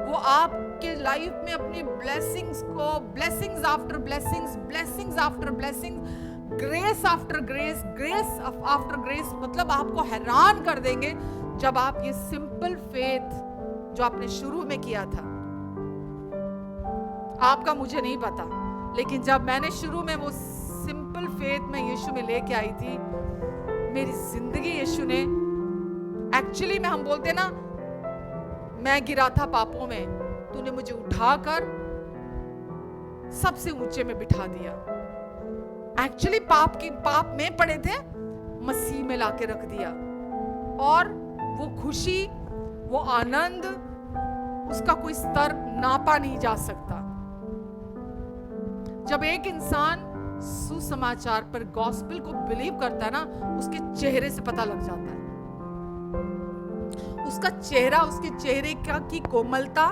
वो आपके लाइफ में अपनी ब्लेसिंग्स को, blessings after blessings, blessings after blessings, grace after grace, grace after grace, मतलब आपको हैरान कर देंगे जब आप ये सिंपल फेथ जो आपने शुरू में किया था। आपका मुझे नहीं पता, लेकिन जब मैंने शुरू में वो सिंपल फेथ में यीशु में लेके आई थी, मेरी जिंदगी यीशु ने, एक्चुअली में हम बोलते ना, मैं गिरा था पापों में, तूने मुझे उठाकर सबसे ऊंचे में बिठा दिया। एक्चुअली पाप में पड़े थे, मसीह में लाके रख दिया। और वो खुशी, वो आनंद, उसका कोई स्तर नापा नहीं जा सकता। जब एक इंसान सुसमाचार पर, गॉस्पेल को बिलीव करता है ना, उसके चेहरे से पता लग जाता है। उसका चेहरा, उसके चेहरे की कोमलता,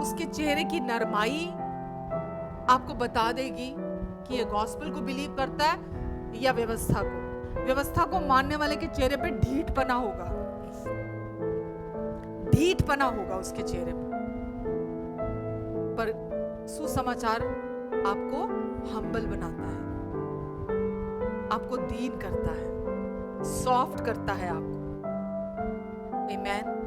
उसके चेहरे की नरमाई आपको बता देगी कि ये गॉस्पेल को बिलीव करता है या व्यवस्था को। व्यवस्था को मानने वाले के चेहरे पे ढीठपना होगा, ढीठपना होगा उसके चेहरे पे। पर सुसमाचार आपको हम्बल बनाता है, आपको दीन करता है, सॉफ्ट करता है आपको। आमेन।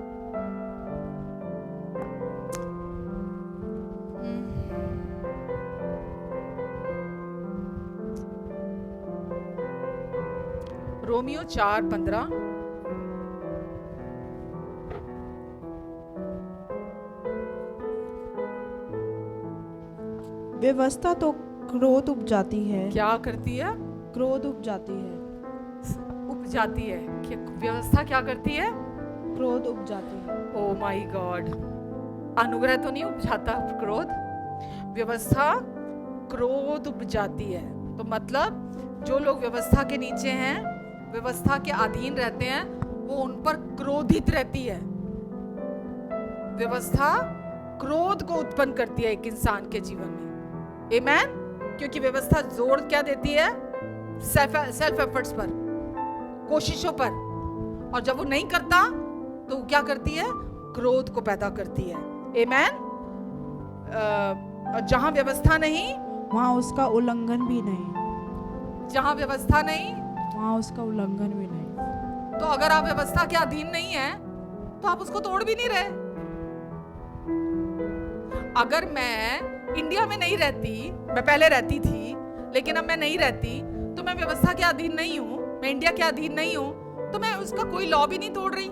रोमियो 4:15। व्यवस्था तो क्रोध उपजाती है। क्या करती है? क्रोध उपजाती है। उपजाती है। व्यवस्था क्या करती है? क्रोध उपजाती है। ओ माय गॉड, अनुग्रह तो नहीं उपजाता क्रोध, व्यवस्था क्रोध उपजाती है। तो मतलब जो लोग व्यवस्था के नीचे हैं, व्यवस्था के अधीन रहते हैं, वो उन पर क्रोधित रहती है। व्यवस्था क्रोध को उत्पन्न करती है एक इंसान के जीवन में। आमेन। क्योंकि व्यवस्था जोर क्या देती है? सेल्फ एफर्ट्स पर, कोशिशों पर। और जब वो नहीं करता तो वो क्या करती है? क्रोध को पैदा करती है। आमेन। जहां व्यवस्था नहीं वहां उसका उल्लंघन भी नहीं। जहां व्यवस्था नहीं वहां उसका उल्लंघन भी नहीं। तो अगर आप व्यवस्था के अधीन नहीं है तो आप उसको तोड़ भी नहीं रहे। अगर मैं इंडिया में नहीं रहती, मैं पहले रहती थी लेकिन अब मैं नहीं रहती, तो मैं व्यवस्था के अधीन नहीं हूं, मैं इंडिया के अधीन नहीं हूं, तो मैं उसका कोई लॉ भी नहीं तोड़ रही।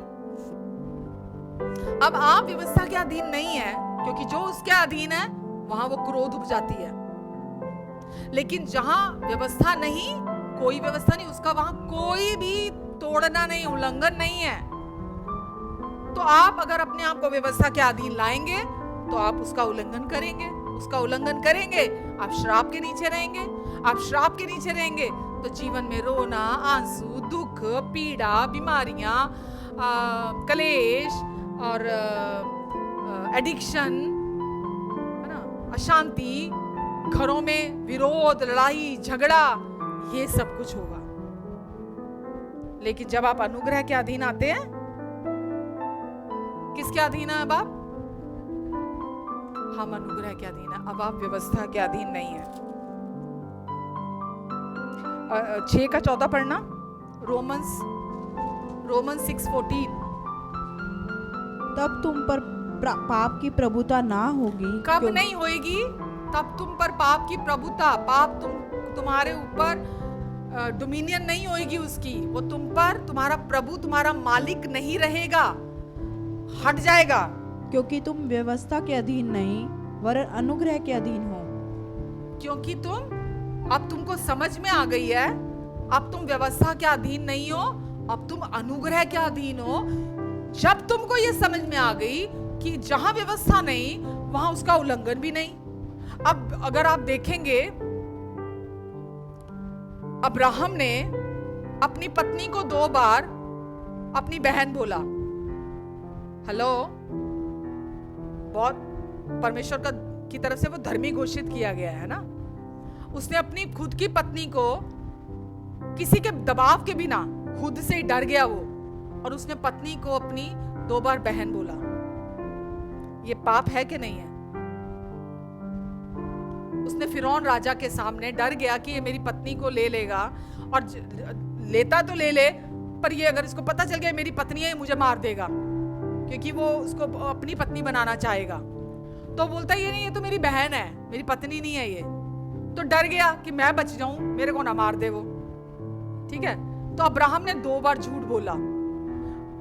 अब आप व्यवस्था के अधीन नहीं है, क्योंकि जो उसके अधीन है वहां वो क्रोध उपजाती है। लेकिन जहां व्यवस्था नहीं, कोई व्यवस्था नहीं, उसका वहां कोई भी तोड़ना नहीं, उल्लंघन नहीं है। तो आप अगर अपने आप को व्यवस्था के अधीन लाएंगे तो आप उसका उल्लंघन करेंगे। उसका उल्लंघन करेंगे, आप श्राप के नीचे रहेंगे। आप श्राप के नीचे रहेंगे तो जीवन में रोना, आंसू, दुख, पीड़ा, बीमारियां, कलेश और एडिक्शन, है ना, अशांति, घरों में विरोध, लड़ाई, झगड़ा, ये सब कुछ होगा। लेकिन जब आप अनुग्रह के अधीन आते हैं, किसके अधीन है अब आप? हम अनुग्रह के अधीन है। अब आप व्यवस्था के अधीन नहीं है। 6:14 पढ़ना, रोमन्स 6:14। तब तुम पर पाप की प्रभुता ना होगी। कब नहीं होएगी? तब तुम पर पाप की प्रभुता, पाप तुम्हारे ऊपर डोमिनियन नहीं होएगी उसकी। वो तुम पर, तुम्हारा प्रभु, तुम्हारा मालिक नहीं रहेगा, हट जाएगा। क्योंकि तुम व्यवस्था के अधीन नहीं वरन अनुग्रह के अधीन हो। क्योंकि अब तुमको समझ में आ गई है, अब तुम व्यवस्था के अधीन नहीं हो, अब तुम अनुग्रह के अधीन हो। जब तुमको ये समझ में आ गई कि जहां व्यवस्था नहीं वहां उसका उल्लंघन भी नहीं। अब अगर आप देखेंगे, अब्राहम ने अपनी पत्नी को 2 बार अपनी बहन बोला। हेलो, बहुत परमेश्वर की तरफ से वो धर्मी घोषित किया गया है ना। उसने अपनी खुद की पत्नी को किसी के दबाव के बिना, खुद से ही डर गया वो, और उसने पत्नी को अपनी 2 बार बहन बोला। ये पाप है कि नहीं है? उसने फिरौन राजा के सामने डर गया कि ये मेरी पत्नी को ले लेगा, और लेता तो ले ले, पर ये अगर इसको पता चल गया मेरी पत्नी है, मुझे मार देगा, क्योंकि वो उसको अपनी पत्नी बनाना चाहेगा। तो बोलता ये नहीं, ये तो मेरी बहन है, मेरी पत्नी नहीं है ये। तो डर गया कि मैं बच जाऊं, मेरे को ना मार दे वो। ठीक है, तो अब्राहम ने 2 बार झूठ बोला।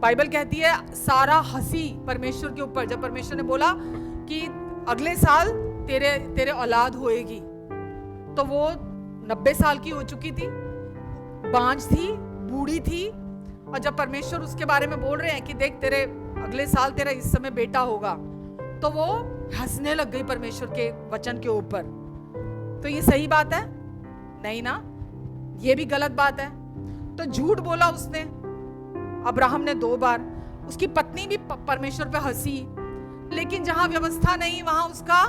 बाइबल कहती है सारा हंसी परमेश्वर के ऊपर, जब परमेश्वर ने बोला कि अगले साल तेरे औलाद होएगी, तो वो 90 साल की हो चुकी थी, बांझ थी, बूढ़ी थी। और जब परमेश्वर उसके बारे में बोल रहे हैं कि देख तेरे अगले साल तेरा इस समय बेटा होगा, तो वो हंसने लग गई परमेश्वर के वचन के ऊपर। तो ये सही बात है? नहीं ना, ये भी गलत बात है। तो झूठ बोला उसने, अब्राहम ने 2 बार। उसकी पत्नी भी परमेश्वर पे हंसी, लेकिन जहां व्यवस्था नहीं वहां उसका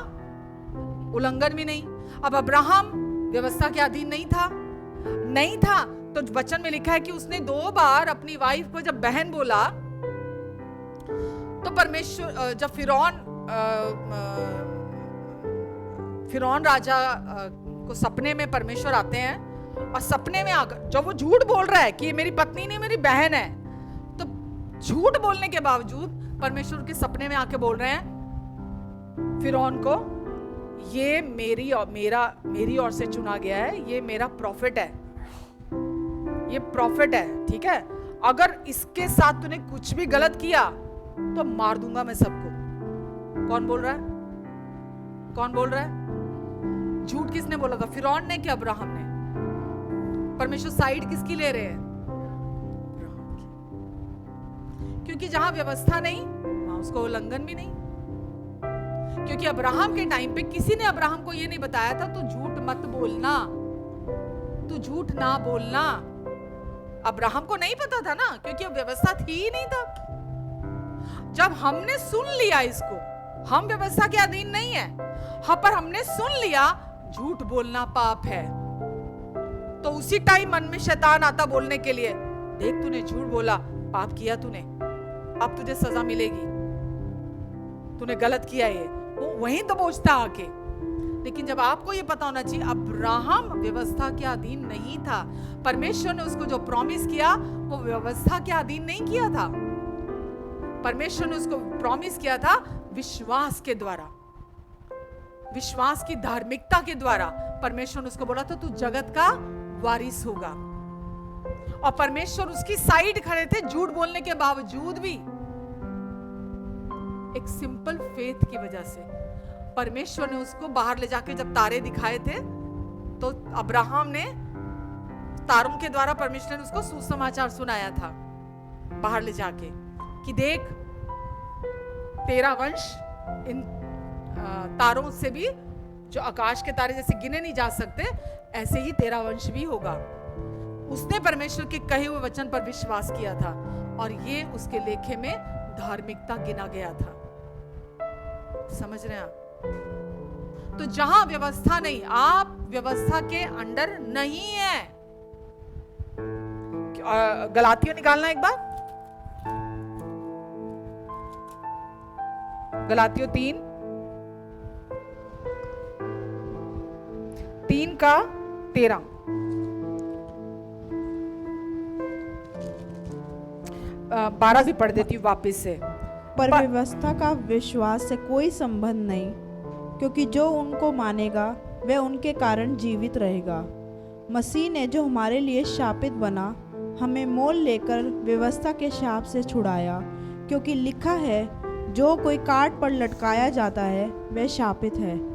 उल्लंघन भी नहीं। अब अब्राहम व्यवस्था के अधीन नहीं था, तो वचन में लिखा है कि उसने 2 बार अपनी वाइफ को जब बहन बोला, तो परमेश्वर, जब फिरौन फिरौन राजा को सपने में परमेश्वर आते हैं और सपने में आकर जब वो झूठ बोल रहा है कि ये मेरी पत्नी नहीं मेरी बहन है, तो झूठ बोलने के बावजूद परमेश्वर के सपने में आके बोल रहे हैं फिरौन को, ये मेरी ओर से चुना गया है, ये मेरा प्रॉफिट है, ये प्रॉफिट है, ठीक है, अगर इसके साथ तूने कुछ भी गलत किया तो मार दूंगा मैं सबको। कौन बोल रहा है? कौन बोल रहा है? झूठ किसने बोला था? फिरौन ने कि अब्राहम ने? परमेश्वर साइड किसकी ले रहे हैं? अब्राहम की। क्योंकि जहां व्यवस्था नहीं वहां उसको उल्लंघन भी नहीं। क्योंकि अब्राहम के टाइम पे किसी ने अब्राहम को यह नहीं बताया था तू झूठ मत बोलना, तू झूठ ना बोलना। अब्राहम को नहीं पता था ना, क्योंकि अब व्यवस्था थी ही नहीं तब। जब हमने सुन लिया इसको, हम व्यवस्था के अधीन नहीं है, पर हमने सुन लिया झूठ बोलना पाप है, तो उसी टाइम मन में शैतान आता बोलने के लिए, देख तूने झूठ बोला, पाप किया तूने, अब तुझे सजा मिलेगी, तूने गलत किया, ये वो वहीं दबोचता आके। लेकिन जब आपको ये पता होना चाहिए अब्राहम व्यवस्था के अधीन नहीं था, परमेश्वर ने उसको जो प्रॉमिस किया वो व्यवस्था के अधीन नहीं किया था, परमेश्वर ने उसको प्रॉमिस किया था विश्वास के द्वारा, विश्वास की धार्मिकता के द्वारा। परमेश्वर ने उसको बोला था तू जगत का वारिस होगा, और परमेश्वर उसकी साइड खड़े थे झूठ बोलने के बावजूद भी। एक सिंपल फेथ की वजह से परमेश्वर ने उसको बाहर ले जाके जब तारे दिखाए थे, तो अब्राहम ने तारों के द्वारा परमेश्वर ने उसको सुसमाचार सुनाया था बाहर ले जाके कि देख तेरा वंश इन तारों से भी, जो आकाश के तारे जैसे गिने नहीं जा सकते, ऐसे ही तेरा वंश भी होगा। उसने परमेश्वर के कहे हुए वचन पर विश्वास किया था और ये उसके लेखे में धार्मिकता गिना गया था। समझ रहे हैं आप? तो जहां व्यवस्था नहीं, आप व्यवस्था के अंडर नहीं है। गलातियों निकालना एक बार, गलातियों 3:13। बारह भी पढ़ देती हूँ वापिस से। पर व्यवस्था का विश्वास से कोई संबंध नहीं, क्योंकि जो उनको मानेगा वह उनके कारण जीवित रहेगा। मसीह ने जो हमारे लिए शापित बना, हमें मोल लेकर व्यवस्था के शाप से छुड़ाया, क्योंकि लिखा है जो कोई काट पर लटकाया जाता है वह शापित है।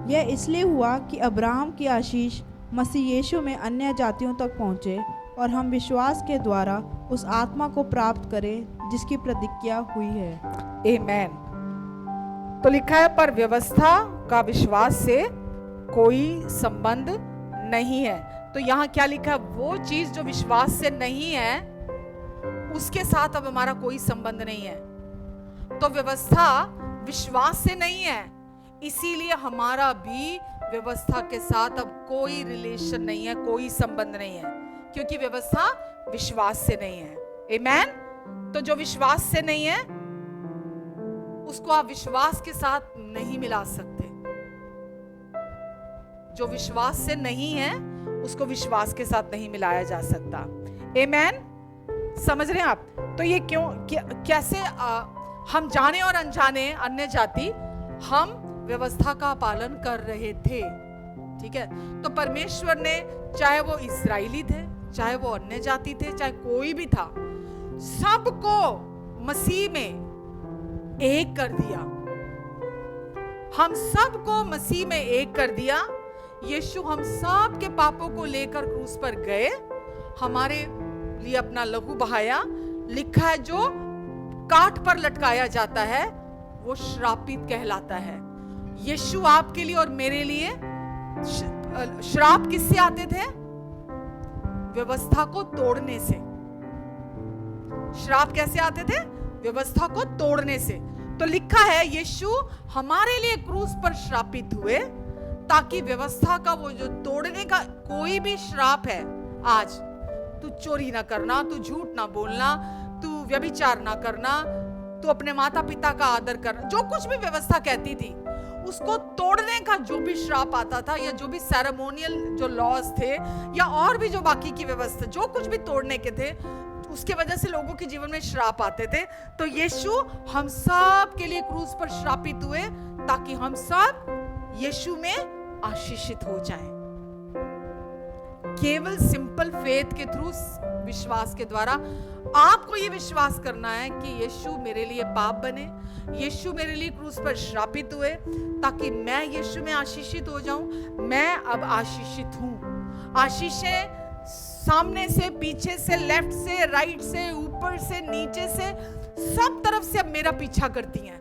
यह इसलिए हुआ कि अब्राहम की आशीष मसीह यीशु में अन्य जातियों तक पहुँचे और हम विश्वास के द्वारा उस आत्मा को प्राप्त करें जिसकी प्रतिज्ञा हुई है। आमेन। तो लिखा है पर व्यवस्था का विश्वास से कोई संबंध नहीं है। तो यहाँ क्या लिखा है? वो चीज जो विश्वास से नहीं है उसके साथ अब हमारा कोई संबंध नहीं है। तो व्यवस्था विश्वास से नहीं है, इसीलिए हमारा भी व्यवस्था के साथ अब कोई रिलेशन नहीं है, कोई संबंध नहीं है, क्योंकि व्यवस्था विश्वास से नहीं है। आमेन। तो जो विश्वास से नहीं है उसको आप विश्वास के साथ नहीं मिला सकते। जो विश्वास से नहीं है उसको विश्वास के साथ नहीं मिलाया जा सकता। आमेन। समझ रहे हैं आप? तो ये क्यों कैसे हम जाने और अनजाने अन्य जाति हम व्यवस्था का पालन कर रहे थे, ठीक है। तो परमेश्वर ने, चाहे वो इस्राएली थे, चाहे वो अन्य जाति थे, चाहे कोई भी था, सबको मसीह में एक कर दिया। हम सबको मसीह में एक कर दिया। यीशु हम सब के पापों को लेकर क्रूस पर गए, हमारे लिए अपना लहू बहाया। लिखा है जो काठ पर लटकाया जाता है वो श्रापित कहलाता है। यीशु आपके लिए और मेरे लिए श्राप किससे आते थे? व्यवस्था को तोड़ने से। श्राप कैसे आते थे? व्यवस्था को तोड़ने से। तो लिखा है यीशु हमारे लिए क्रूस पर श्रापित हुए ताकि व्यवस्था का वो जो तोड़ने का कोई भी श्राप है, आज तू चोरी ना करना, तू झूठ ना बोलना, तू व्यभिचार ना करना, तू अपने माता पिता का आदर करना, जो कुछ भी व्यवस्था कहती थी उसको तोड़ने का जो भी श्राप आता था, या जो भी सेरेमोनियल जो लॉज थे, या और भी जो बाकी की व्यवस्था, जो कुछ भी तोड़ने के थे, उसके वजह से लोगों के जीवन में श्राप आते थे। तो यीशु हम सब के लिए क्रूस पर श्रापित हुए ताकि हम सब यीशु में आशीषित हो जाएं। केवल सिंपल फेथ के थ्रू, विश्वास के द्वारा आपको ये विश्वास करना है कि यीशु मेरे लिए पाप बने, यीशु मेरे लिए क्रूस पर श्रापित हुए ताकि मैं यीशु में आशीषित हो जाऊं। मैं अब आशीषित हूं। आशीषें सामने से, पीछे से, लेफ्ट से, राइट से, ऊपर से, नीचे से, सब तरफ से अब मेरा पीछा करती हैं।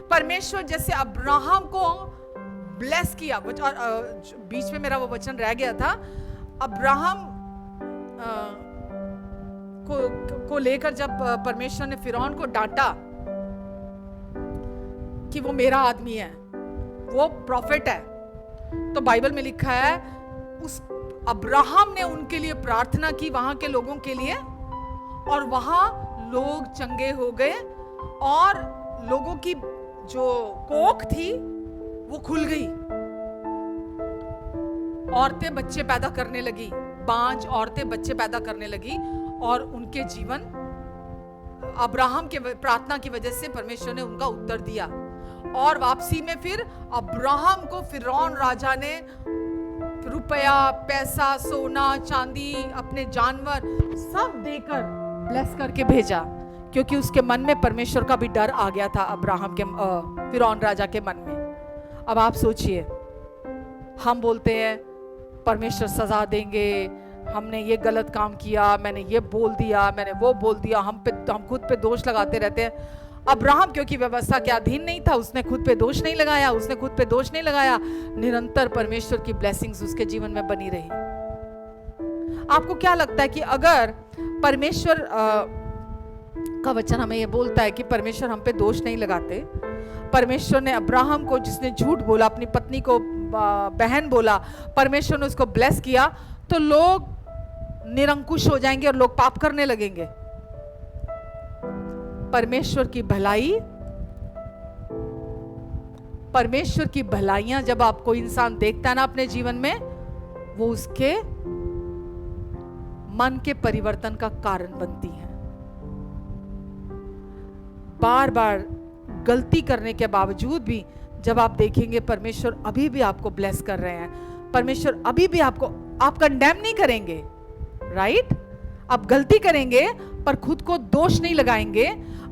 परमेश्वर जैसे अब्राहम को ब्लेस किया, बीच में मेरा वो वचन रह गया था, अब्राहम को लेकर जब परमेश्वर ने फिरौन को डांटा कि वो मेरा आदमी है, वो प्रॉफिट है, तो बाइबल में लिखा है उस अब्राहम ने उनके लिए प्रार्थना की, वहां के लोगों के लिए, और वहां लोग चंगे हो गए और लोगों की जो कोख थी वो खुल गई। औरतें बच्चे पैदा करने लगी, 5 औरतें बच्चे पैदा करने लगी, और उनके जीवन अब्राहम के प्रार्थना की वजह से परमेश्वर ने उनका उत्तर दिया। और वापसी में फिर अब्राहम को फिरौन राजा ने रुपया, पैसा, सोना, चांदी, अपने जानवर सब देकर ब्लेस करके भेजा, क्योंकि उसके मन में परमेश्वर का भी डर आ गया था अब्राहम के, फिरौन राजा के मन में। अब आप सोचिए, हम बोलते हैं परमेश्वर सजा देंगे, हमने ये गलत काम किया, मैंने ये बोल दिया, मैंने वो बोल दिया, हम खुद पे दोष लगाते रहते हैं। अब्राहम क्योंकि व्यवस्था के अधीन नहीं था, उसने खुद पे दोष नहीं लगाया, निरंतर परमेश्वर की ब्लेसिंग्स उसके जीवन में बनी रही। आपको क्या लगता है कि अगर परमेश्वर का वचन हमें ये बोलता है कि परमेश्वर हम पे दोष नहीं लगाते, परमेश्वर ने अब्राहम को, जिसने झूठ बोला, अपनी पत्नी को बहन बोला, परमेश्वर ने उसको ब्लेस किया, तो लोग निरंकुश हो जाएंगे और लोग पाप करने लगेंगे। परमेश्वर की भलाइयां जब आपको इंसान देखता है ना अपने जीवन में, वो उसके मन के परिवर्तन का कारण बनती है। बार बार गलती करने के बावजूद भी जब आप देखेंगे परमेश्वर अभी भी आपको ब्लेस कर रहे हैं, परमेश्वर अभी भी आप कंडेम नहीं करेंगे, राइट? आप गलती करेंगे पर खुद को दोष नहीं लगाएंगे,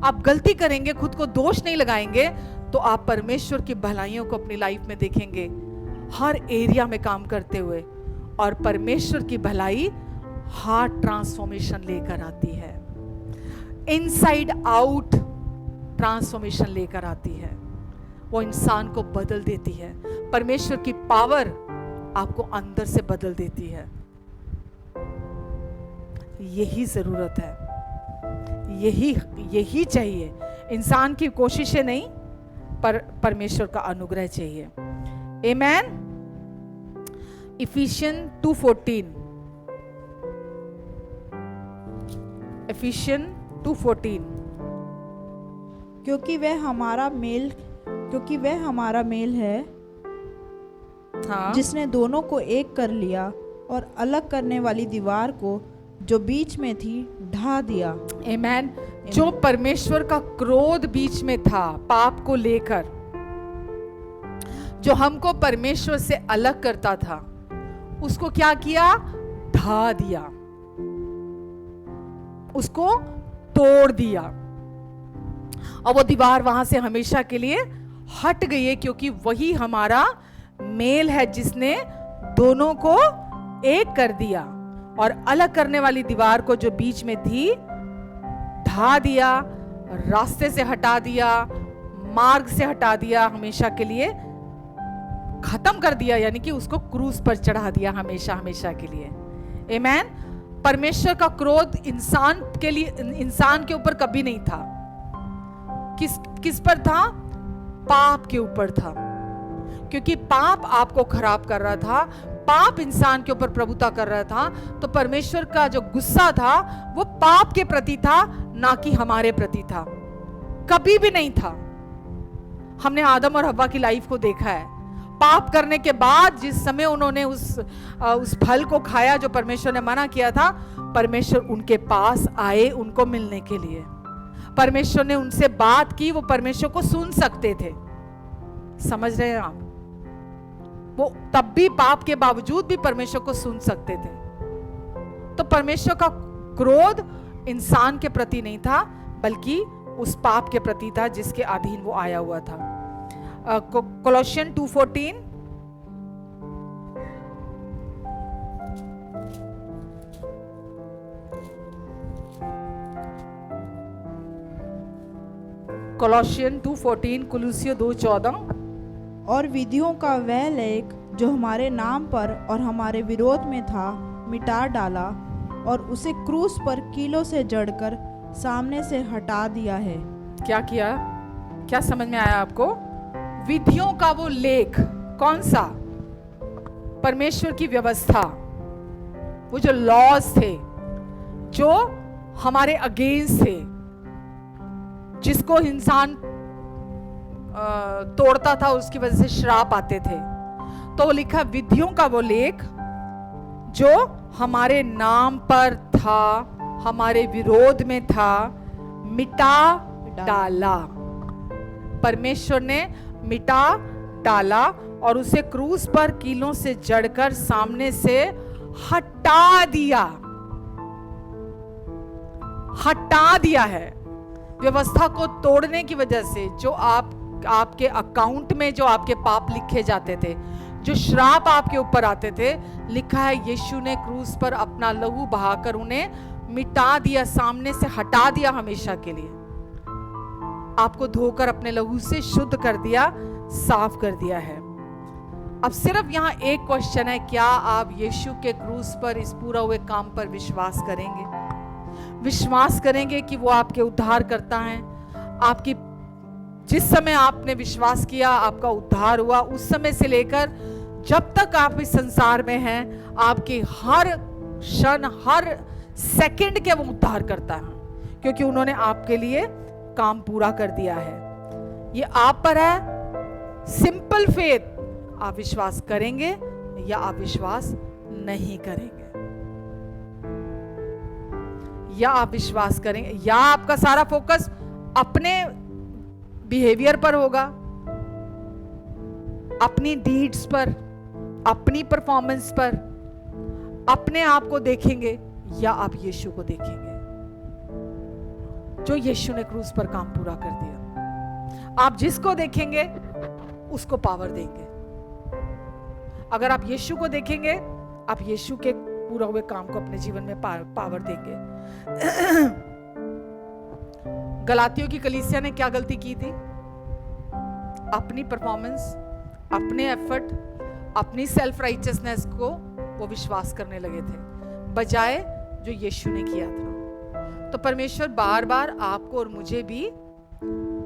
आप गलती करेंगे खुद को दोष नहीं लगाएंगे, तो आप परमेश्वर की भलाइयों को अपनी लाइफ में देखेंगे हर एरिया में काम करते हुए। और परमेश्वर की भलाई हार्ट ट्रांसफॉर्मेशन लेकर आती है, इनसाइड आउट ट्रांसफॉर्मेशन लेकर आती है, वो इंसान को बदल देती है। परमेश्वर की पावर आपको अंदर से बदल देती है। यही जरूरत है, यही चाहिए। इंसान की कोशिशें नहीं, पर परमेश्वर का अनुग्रह चाहिए। आमेन। इफिशियन 2:14, इफिशियन 2:14, क्योंकि वह हमारा मेल है, हाँ, जिसने दोनों को एक कर लिया और अलग करने वाली दीवार को जो बीच में थी ढा दिया। आमेन। जो परमेश्वर का क्रोध बीच में था पाप को लेकर, जो हमको परमेश्वर से अलग करता था, उसको क्या किया? ढा दिया, उसको तोड़ दिया, और वो दीवार वहां से हमेशा के लिए हट गई है, क्योंकि वही हमारा मेल है जिसने दोनों को एक कर दिया और अलग करने वाली दीवार को जो बीच में थी ढा दिया, रास्ते से हटा दिया, मार्ग से हटा दिया, हमेशा के लिए खत्म कर दिया, यानी कि उसको क्रूस पर चढ़ा दिया हमेशा के लिए। आमेन। परमेश्वर का क्रोध इंसान के ऊपर कभी नहीं था। किस पर था? पाप के ऊपर था, क्योंकि पाप आपको खराब कर रहा था, पाप इंसान के ऊपर प्रभुता कर रहा था। तो परमेश्वर का जो गुस्सा था वो पाप के प्रति था, ना कि हमारे प्रति था। कभी भी नहीं था। हमने आदम और हव्वा की लाइफ को देखा है। पाप करने के बाद जिस समय उन्होंने उस फल को खाया जो परमेश्वर ने मना किया था, परमेश्वर उनके पास आए उनको मिलने के लिए। परमेश्वर ने उनसे बात की, वो परमेश्वर को सुन सकते थे। समझ रहे हैं आप? वो तब भी पाप के बावजूद भी परमेश्वर को सुन सकते थे। तो परमेश्वर का क्रोध इंसान के प्रति नहीं था, बल्कि उस पाप के प्रति था जिसके अधीन वो आया हुआ था। कोलोसियन 2:14, कोलोसियन 2:14, कुलुसियों 2:14। और विधियों का वह लेख जो हमारे नाम पर और हमारे विरोध में था, मिटा डाला और उसे क्रूस पर कीलों से जड़कर सामने से हटा दिया है। क्या किया? क्या समझ में आया आपको? विधियों का वो लेख, कौन सा? परमेश्वर की व्यवस्था, वो जो लॉज थे जो हमारे अगेंस्ट थे, जिसको इंसान तोड़ता था उसकी वजह से श्राप आते थे। तो लिखा विधियों का वो लेख जो हमारे नाम पर था, हमारे विरोध में था, मिटा डाला। परमेश्वर ने मिटा डाला और उसे क्रूस पर कीलों से जड़कर सामने से हटा दिया। हटा दिया है। व्यवस्था को तोड़ने की वजह से जो आपके अकाउंट में जो आपके पाप लिखे जाते थे, जो श्राप आपके ऊपर आते थे, लिखा है यीशु ने क्रूस पर अपना लहू बहाकर उन्हें मिटा दिया, सामने से हटा दिया हमेशा के लिए। आपको धोकर अपने लहू से शुद्ध कर दिया, साफ कर दिया है। अब सिर्फ यहाँ एक क्वेश्चन है, क्या आप यीशु के क्रूस पर इस पूरा हुए काम पर विश्वास करेंगे? विश्वास करेंगे कि वो आपके उद्धार करता है? आपकी जिस समय आपने विश्वास किया, आपका उद्धार हुआ, उस समय से लेकर जब तक आप इस संसार में हैं, आपके हर क्षण, हर सेकंड के वो उद्धार करता है, क्योंकि उन्होंने आपके लिए काम पूरा कर दिया है। ये आप पर है। सिंपल फेथ, आप विश्वास करेंगे या आप विश्वास नहीं करेंगे, या आप विश्वास करेंगे, या आपका सारा फोकस अपने बिहेवियर पर होगा, अपनी डीड्स पर, अपनी परफॉर्मेंस पर, अपने आप को देखेंगे, या आप यीशु को देखेंगे जो यीशु ने क्रूस पर काम पूरा कर दिया। आप जिसको देखेंगे उसको पावर देंगे। अगर आप यीशु को देखेंगे, आप यीशु के पूरा हुए काम को अपने जीवन में पावर देंगे। गलातियों की कलीसिया ने क्या गलती की थी? अपनी परफॉर्मेंस, अपने एफर्ट, अपनी सेल्फ राइचियसनेस को वो विश्वास करने लगे थे, बजाय जो यीशु ने किया था। तो परमेश्वर बार बार आपको और मुझे भी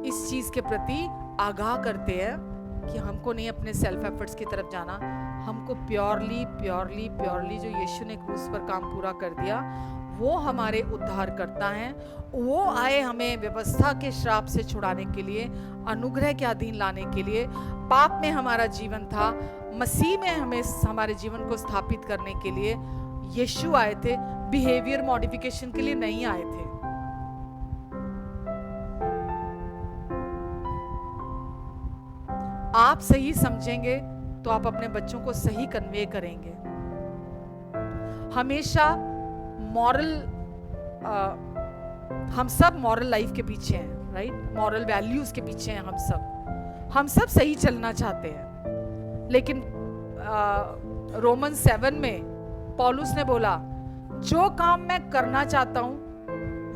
इस चीज के प्रति आगाह करते हैं कि हमको नहीं अपने सेल्फ एफर्ट्स की तरफ जाना, हमको प्योरली प्योरली प्योरली जो यीशु ने क्रूस पर काम पूरा कर दिया, वो हमारे उद्धार करता है। वो आए हमें व्यवस्था के श्राप से छुड़ाने के लिए, अनुग्रह के अधीन लाने के लिए। पाप में हमारा जीवन था, मसीह में हमें हमारे जीवन को स्थापित करने के लिए यीशु आए थे। बिहेवियर मॉडिफिकेशन के लिए नहीं आए थे। आप सही समझेंगे तो आप अपने बच्चों को सही कन्वे करेंगे। हमेशा मॉरल, हम सब मॉरल लाइफ के पीछे हैं, राइट? मॉरल वैल्यूज के पीछे हैं हम सब सही चलना चाहते हैं। लेकिन रोमन 7 में पौलुस ने बोला, जो काम मैं करना चाहता हूं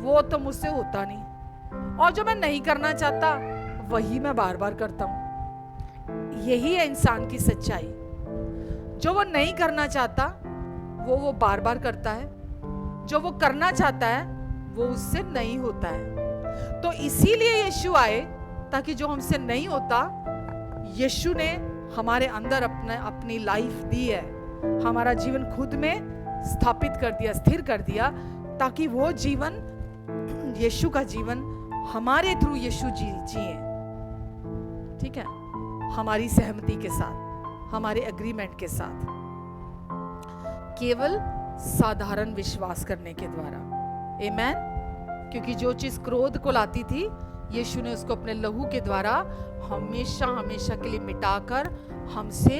वो तो मुझसे होता नहीं, और जो मैं नहीं करना चाहता वही मैं बार बार करता हूं। यही है इंसान की सच्चाई। जो वो नहीं करना चाहता वो बार बार करता है, जो वो करना चाहता है वो उससे नहीं होता है। तो इसीलिए यीशु आए, ताकि जो हमसे नहीं होता, यीशु ने हमारे अंदर अपनी लाइफ दी है, हमारा जीवन खुद में स्थापित कर दिया, स्थिर कर दिया, ताकि वो जीवन, यीशु का जीवन हमारे थ्रू यीशु जिए। ठीक है, हमारी सहमति के साथ, हमारे एग्रीमेंट के साथ, केवल साधारण विश्वास करने के द्वारा। आमेन। क्योंकि जो चीज क्रोध को लाती थी, यीशु ने उसको अपने लहू के द्वारा हमेशा हमेशा के लिए मिटाकर हमसे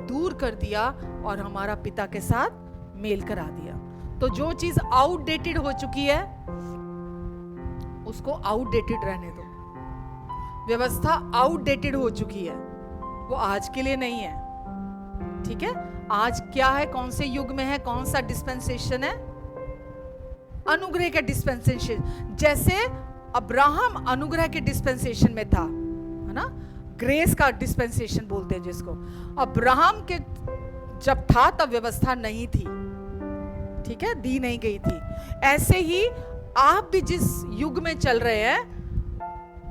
दूर कर दिया और हमारा पिता के साथ मेल करा दिया। तो जो चीज आउटडेटेड हो चुकी है उसको आउटडेटेड रहने दो। व्यवस्था आउटडेटेड हो चुकी है, वो आज के लिए नहीं है। ठीक है, आज क्या है, कौन से युग में है, कौन सा डिस्पेंसेशन है? अनुग्रह का डिस्पेंसेशन। जैसे अब्राहम अनुग्रह के डिस्पेंसेशन में था, है ना, ग्रेस का डिस्पेंसेशन बोलते हैं जिसको। अब्राहम के जब था तब व्यवस्था नहीं थी, ठीक है, दी नहीं गई थी। ऐसे ही आप भी जिस युग में चल रहे हैं,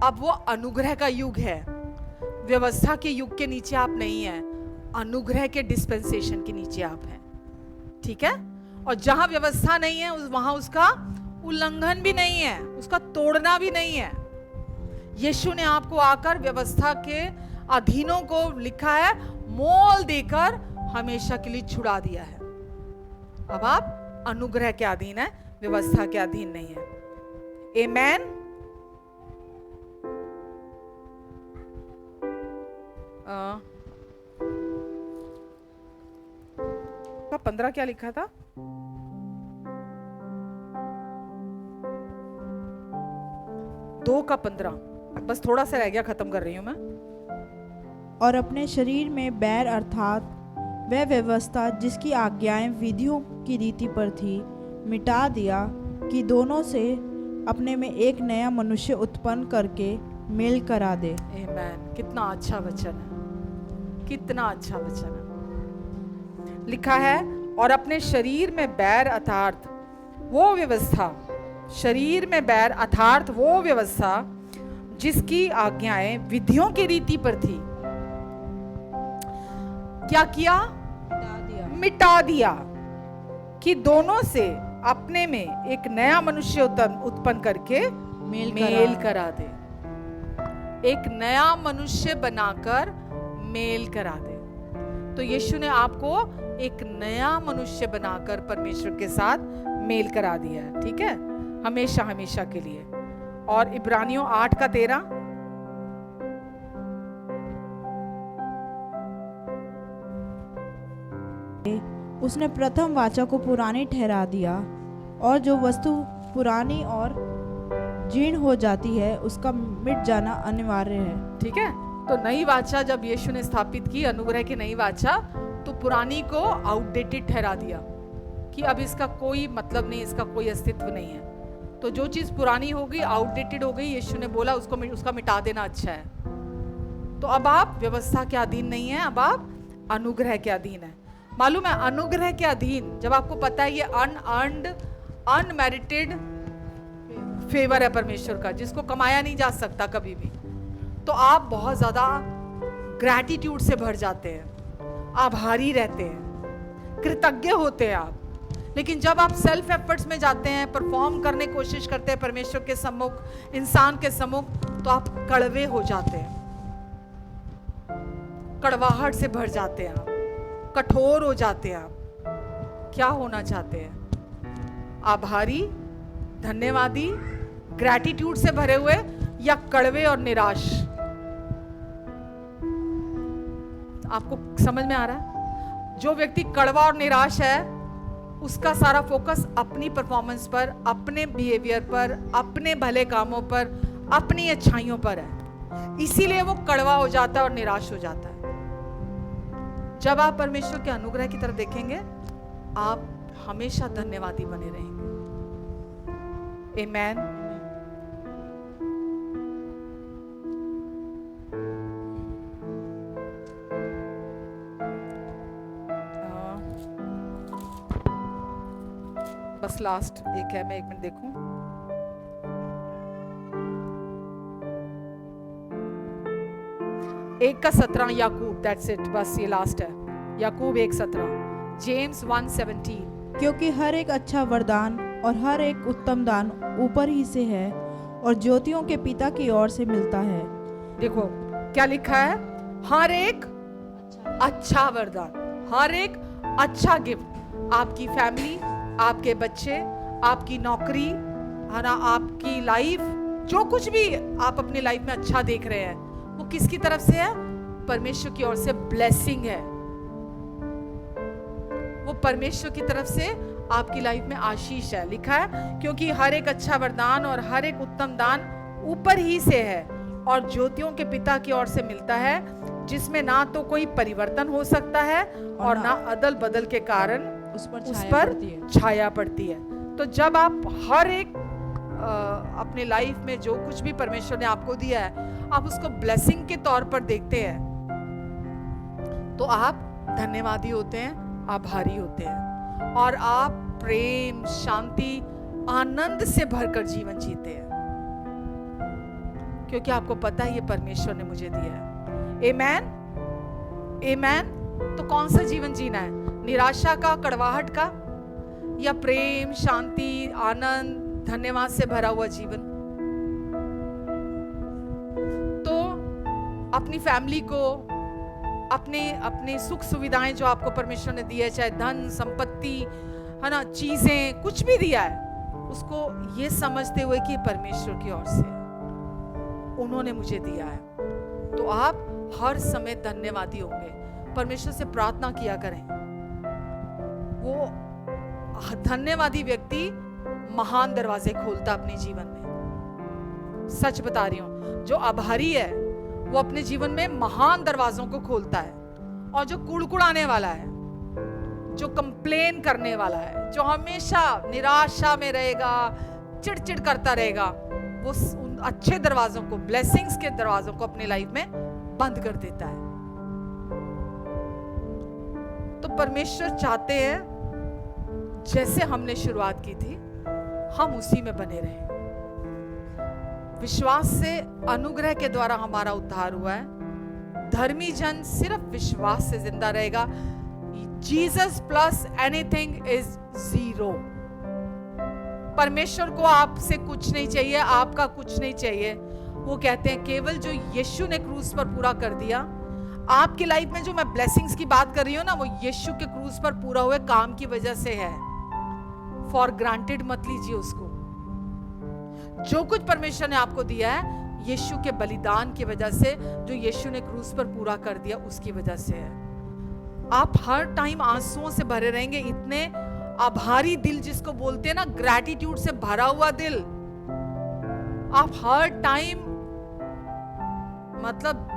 अब वो अनुग्रह का युग है। व्यवस्था के युग के नीचे आप नहीं हैं, अनुग्रह के डिस्पेंसेशन के नीचे आप हैं। ठीक है, और जहां व्यवस्था नहीं है वहां उसका उल्लंघन भी नहीं है, उसका तोड़ना भी नहीं है। यीशु ने आपको आकर व्यवस्था के अधीनों को लिखा है मोल देकर हमेशा के लिए छुड़ा दिया है। अब आप अनुग्रह के अधीन है, व्यवस्था के अधीन नहीं है। आमेन। का 15 क्या लिखा था? दो का 15, बस थोड़ा सा रह गया, खत्म कर रही हूं मैं। और अपने शरीर में बैर अर्थात वह व्यवस्था जिसकी आज्ञाएं विधियों की रीति पर थी, मिटा दिया कि दोनों से अपने में एक नया मनुष्य उत्पन्न करके मेल करा दे। आमेन। कितना अच्छा वचन है, कितना अच्छा वचन है। लिखा है और अपने शरीर में बैर अर्थात वो व्यवस्था, शरीर में बैर अर्थात वो व्यवस्था जिसकी आज्ञाएं विधियों की रीति पर थी, क्या किया? मिटा दिया कि दोनों से अपने में एक नया मनुष्य उत्पन्न करके मेल करा दे। एक नया मनुष्य बनाकर मेल करा दे। तो यीशु ने आपको एक नया मनुष्य बनाकर परमेश्वर के साथ मेल करा दिया है। ठीक है, हमेशा हमेशा के लिए। और इब्रानियों 8 का 13, उसने प्रथम वाचा को पुरानी ठहरा दिया, और जो वस्तु पुरानी और जीर्ण हो जाती है उसका मिट जाना अनिवार्य है। ठीक है, तो नई वाचा जब यीशु ने स्थापित की, अनुग्रह की नई वाचा, तो पुरानी को आउटडेटेड ठहरा दिया कि अब इसका कोई मतलब नहीं, इसका कोई अस्तित्व नहीं है। तो जो चीज पुरानी हो गई, आउटडेटेड हो गई, यीशु ने बोला उसका मिटा देना अच्छा है। तो अब आप व्यवस्था के अधीन नहीं है, अब आप अनुग्रह के अधीन है। मालूम है, अनुग्रह के अधीन जब आपको पता है ये अनअर्न्ड अनमेरिटेड फेवर है परमेश्वर का, जिसको कमाया नहीं जा सकता कभी भी, तो आप बहुत ज्यादा ग्रैटिट्यूड से भर जाते हैं, आभारी रहते हैं, कृतज्ञ होते हैं आप। लेकिन जब आप सेल्फ एफर्ट्स में जाते हैं, परफॉर्म करने की कोशिश करते हैं परमेश्वर के सम्मुख, इंसान के सम्मुख, तो आप कड़वे हो जाते हैं, कड़वाहट से भर जाते हैं आप, कठोर हो जाते हैं आप। क्या होना चाहते हैं? आभारी, धन्यवादी, ग्रैटिट्यूड से भरे हुए, या कड़वे और निराश? आपको समझ में आ रहा है? जो व्यक्ति कड़वा और निराश है, उसका सारा फोकस अपनी परफॉर्मेंस पर, अपने बिहेवियर पर, अपने भले कामों पर, अपनी अच्छाइयों पर है। इसीलिए वो कड़वा हो जाता है और निराश हो जाता है। जब आप परमेश्वर के अनुग्रह की तरफ देखेंगे, आप हमेशा धन्यवादी बने रहेंगे। आमेन। बस लास्ट एक है, मैं 1 मिनट देखूं। एक का 17 याकूब, दैट्स इट, बस ये लास्ट है। याकूब 1:17, जेम्स 1:17। क्योंकि हर एक अच्छा वरदान और हर एक उत्तम दान ऊपर ही से है और ज्योतियों के पिता की ओर से मिलता है। देखो, क्या लिखा है? हर एक अच्छा वरदान, हर एक अच्छा गिफ्ट, आपकी फैमिली, आपके बच्चे, आपकी नौकरी, है ना, आपकी लाइफ, जो कुछ भी आप अपनी लाइफ में अच्छा देख रहे हैं, वो किसकी तरफ से है? परमेश्वर की ओर से ब्लेसिंग है। वो परमेश्वर की तरफ से आपकी लाइफ में आशीष है। लिखा है क्योंकि हर एक अच्छा वरदान और हर एक उत्तम दान ऊपर ही से है और ज्योतियों के पिता की ओर से मिलता है, जिसमें ना तो कोई परिवर्तन हो सकता है और ना अदल बदल के कारण उस पर छाया पड़ती है। तो जब आप हर एक अपने लाइफ में जो कुछ भी परमेश्वर ने आपको दिया है, आप उसको ब्लेसिंग के तौर पर देखते हैं, तो आप धन्यवादी होते हैं, आभारी होते हैं और आप प्रेम, शांति, आनंद से भरकर जीवन जीते हैं, क्योंकि आपको पता है ये परमेश्वर ने मुझे दिया है। आमेन, आमेन। तो कौन सा जीवन जीना है? निराशा का, कड़वाहट का, या प्रेम, शांति, आनंद, धन्यवाद से भरा हुआ जीवन? तो अपनी फैमिली को, अपने सुख सुविधाएं जो आपको परमेश्वर ने दी है, चाहे धन संपत्ति, है ना, चीजें, कुछ भी दिया है, उसको ये समझते हुए कि परमेश्वर की ओर से उन्होंने मुझे दिया है, तो आप हर समय धन्यवादी होंगे। परमेश्वर से प्रार्थना किया करें। वो धन्यवादी व्यक्ति महान दरवाजे खोलता अपने जीवन में। सच बता रही हूं, जो आभारी है वो अपने जीवन में महान दरवाजों को खोलता है, और जो कुड़कुड़ाने वाला है, जो कंप्लेन करने वाला है, जो हमेशा निराशा में रहेगा, चिड़चिड़ करता रहेगा, वो उन अच्छे दरवाजों को, ब्लेसिंग्स के दरवाजों को अपनी लाइफ में बंद कर देता है। तो परमेश्वर चाहते हैं जैसे हमने शुरुआत की थी, हम उसी में बने रहें। विश्वास से, अनुग्रह के द्वारा हमारा उद्धार हुआ है। धर्मी जन सिर्फ विश्वास से जिंदा रहेगा। Jesus plus anything is zero. परमेश्वर को आपसे कुछ नहीं चाहिए, आपका कुछ नहीं चाहिए। वो कहते हैं केवल जो यीशु ने क्रूस पर पूरा कर दिया, आपकी लाइफ में जो मैं ब्लेसिंग्स की बात कर रही हूं ना, वो यीशु के क्रूस पर पूरा हुए काम की वजह से है। फॉर ग्रांटेड मत लीजिए उसको। जो कुछ परमेश्वर ने आपको दिया है, यीशु के बलिदान की वजह से, जो यीशु ने क्रूस पर पूरा कर दिया, उसकी वजह से है। आप हर टाइम आंसुओं से भरे रहेंगे, इतने आभारी दिल जिसको बोलते हैं ना, ग्रैटिट्यूड से भरा हुआ दिल। आप हर टाइम मतलब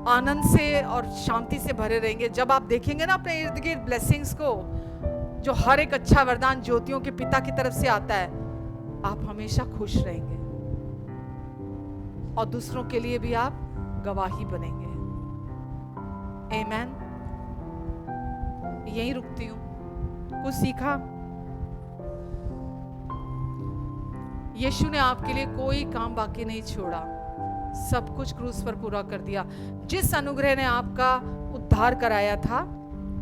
आनंद से और शांति से भरे रहेंगे। जब आप देखेंगे ना अपने इर्द गिर्द ब्लेसिंग्स को, जो हर एक अच्छा वरदान ज्योतियों के पिता की तरफ से आता है, आप हमेशा खुश रहेंगे और दूसरों के लिए भी आप गवाही बनेंगे। आमेन। यहीं रुकती हूं। कुछ सीखा? यीशु ने आपके लिए कोई काम बाकी नहीं छोड़ा, सब कुछ क्रूस पर पूरा कर दिया। जिस अनुग्रह ने आपका उद्धार कराया था,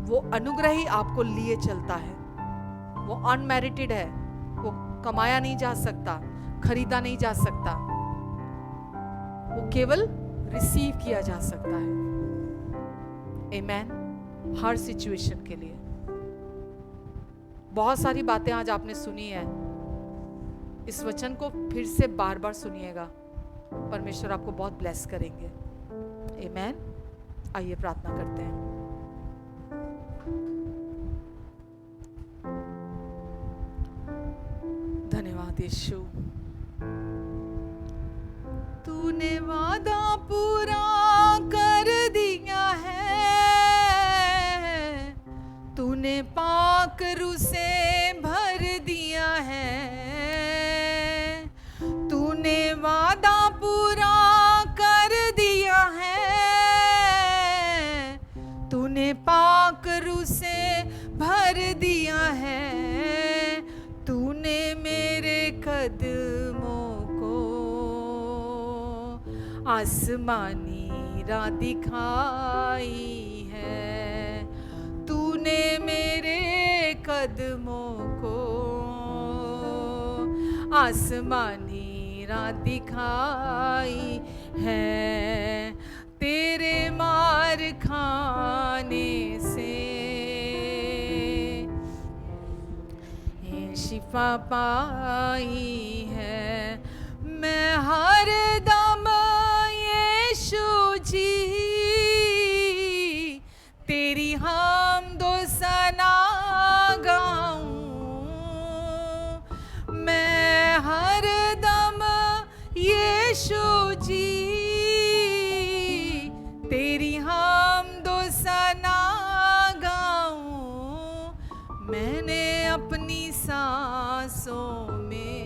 वो अनुग्रह ही आपको लिए चलता है। वो अनमेरिटेड है, वो कमाया नहीं जा सकता, खरीदा नहीं जा सकता, वो केवल रिसीव किया जा सकता है। आमेन। हर सिचुएशन के लिए। बहुत सारी बातें आज आपने सुनी है, इस वचन को फिर से बार बार सुनिएगा, परमेश्वर आपको बहुत ब्लेस करेंगे। आमेन। आइए प्रार्थना करते हैं। धन्यवाद यीशु, तूने वादा पूरा कर दिया है, तूने पाक रूह से भर दिया है, तूने वादा पूरा कर दिया है, तूने पाक रूह से भर दिया है, तूने मेरे कदमों को आसमानी राह दिखाई है, तूने मेरे कदमों को आसमानी राह दिखाई है, तेरे मार खाने से ये शिफा पाई है। मैं हर दम यीशु जी तेरी हमदो सना गाऊं, मैं हर दम यीशु जी तेरी हमदो सना गाऊं। मैंने अपनी सांसों में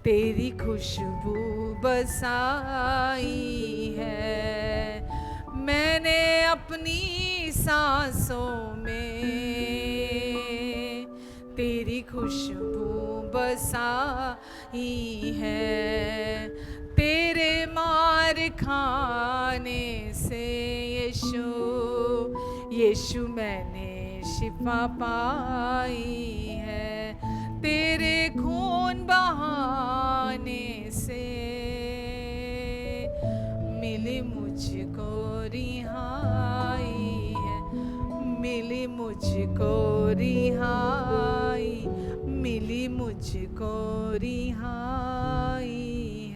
तेरी खुशबू बसाई है, मैंने अपनी सांसों में तेरी खुशबू बसाई है, तेरे मार खाने से यीशु यीशु मैंने शिफा पाई है, तेरे खून बहाने से मिली मुझको रिहाई है, मिली मुझको रिहाई, मिली मुझको रिहाई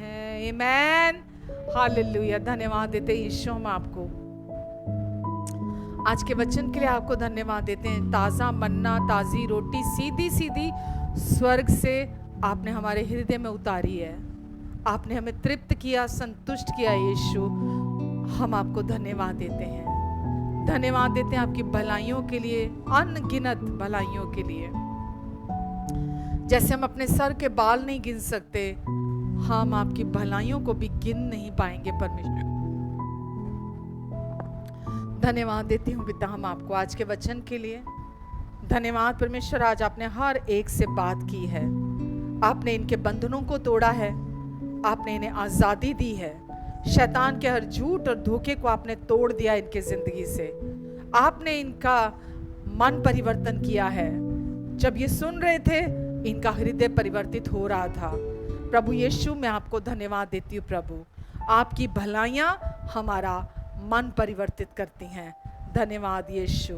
है। आमेन, हालेलुया। धन्यवाद देते यीशु हम आपको आज के वचन के लिए आपको धन्यवाद देते हैं। ताज़ा मन्ना, ताज़ी रोटी सीधी सीधी स्वर्ग से आपने हमारे हृदय में उतारी है, आपने हमें तृप्त किया, संतुष्ट किया यीशु। हम आपको धन्यवाद देते हैं, धन्यवाद देते हैं आपकी भलाइयों के लिए, अनगिनत भलाइयों के लिए। जैसे हम अपने सर के बाल नहीं गिन सकते, हम आपकी भलाइयों को भी गिन नहीं पाएंगे परमेश्वर। धन्यवाद देती हूँ पिता हम आपको आज के वचन के लिए। धन्यवाद परमेश्वर, आज आपने हर एक से बात की है, आपने इनके बंधनों को तोड़ा है, आपने इन्हें आज़ादी दी है, शैतान के हर झूठ और धोखे को आपने तोड़ दिया इनके जिंदगी से, आपने इनका मन परिवर्तन किया है। जब ये सुन रहे थे इनका हृदय परिवर्तित हो रहा था। प्रभु यीशु मैं आपको धन्यवाद देती हूँ प्रभु, आपकी भलाइयाँ हमारा मन परिवर्तित करती हैं। धन्यवाद यीशु,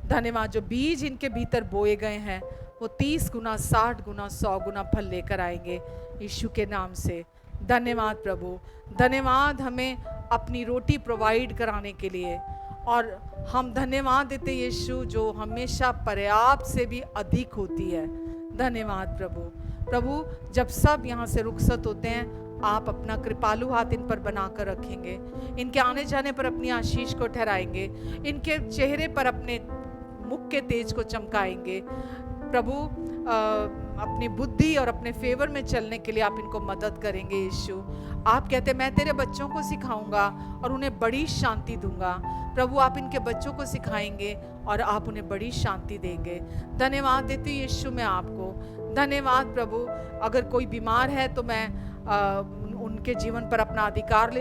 धन्यवाद। जो बीज इनके भीतर बोए गए हैं वो 30 गुना, 60 गुना, 100 गुना फल लेकर आएंगे यीशु के नाम से। धन्यवाद प्रभु, धन्यवाद हमें अपनी रोटी प्रोवाइड कराने के लिए, और हम धन्यवाद देते यीशु जो हमेशा पर्याप्त से भी अधिक होती है। धन्यवाद प्रभु। प्रभु जब सब यहाँ से रुखसत होते हैं, आप अपना कृपालु हाथ इन पर बनाकर रखेंगे, इनके आने जाने पर अपनी आशीष को ठहराएंगे, इनके चेहरे पर अपने मुख के तेज को चमकाएंगे। प्रभु अपनी बुद्धि और अपने फेवर में चलने के लिए आप इनको मदद करेंगे यीशु। आप कहते मैं तेरे बच्चों को सिखाऊंगा और उन्हें बड़ी शांति दूंगा। प्रभु आप इनके बच्चों को सिखाएंगे और आप उन्हें बड़ी शांति देंगे। धन्यवाद देती हूँ यीशु मैं आपको। धन्यवाद प्रभु, अगर कोई बीमार है तो मैं उनके जीवन पर अपना अधिकार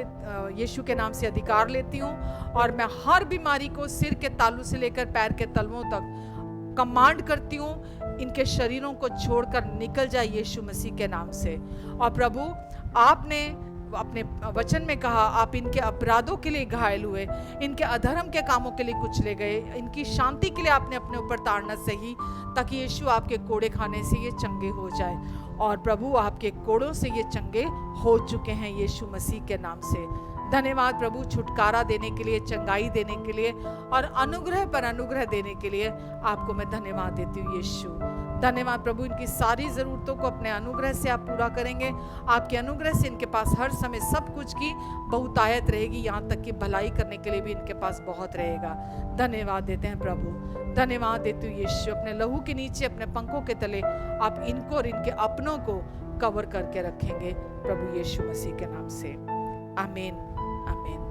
यीशु के नाम से अधिकार लेती हूँ, और मैं हर बीमारी को सिर के तालू से लेकर पैर के तलवों तक कमांड करती हूँ, इनके शरीरों को छोड़कर निकल जाए यीशु मसीह के नाम से। और प्रभु आपने अपने वचन में कहा आप इनके अपराधों के लिए घायल हुए, इनके अधर्म के कामों के लिए कुचले गए, इनकी शांति के लिए आपने अपने ऊपर ताड़ना सही, ताकि यीशु आपके कोड़े खाने से ये चंगे हो जाए। और प्रभु आपके कोड़ों से ये चंगे हो चुके हैं यीशु मसीह के नाम से। धन्यवाद प्रभु, छुटकारा देने के लिए, चंगाई देने के लिए और अनुग्रह पर अनुग्रह देने के लिए आपको मैं धन्यवाद देती हूँ यीशु। धन्यवाद प्रभु, इनकी सारी ज़रूरतों को अपने अनुग्रह से आप पूरा करेंगे। आपके अनुग्रह से इनके पास हर समय सब कुछ की बहुतायत रहेगी, यहाँ तक कि भलाई करने के लिए भी इनके पास बहुत रहेगा। धन्यवाद देते हैं प्रभु, धन्यवाद देती हूँ यीशु। अपने लहू के नीचे, अपने पंखों के तले आप इनको और इनके अपनों को कवर करके रखेंगे प्रभु यीशु मसीह के नाम से। आमीन, आमीन।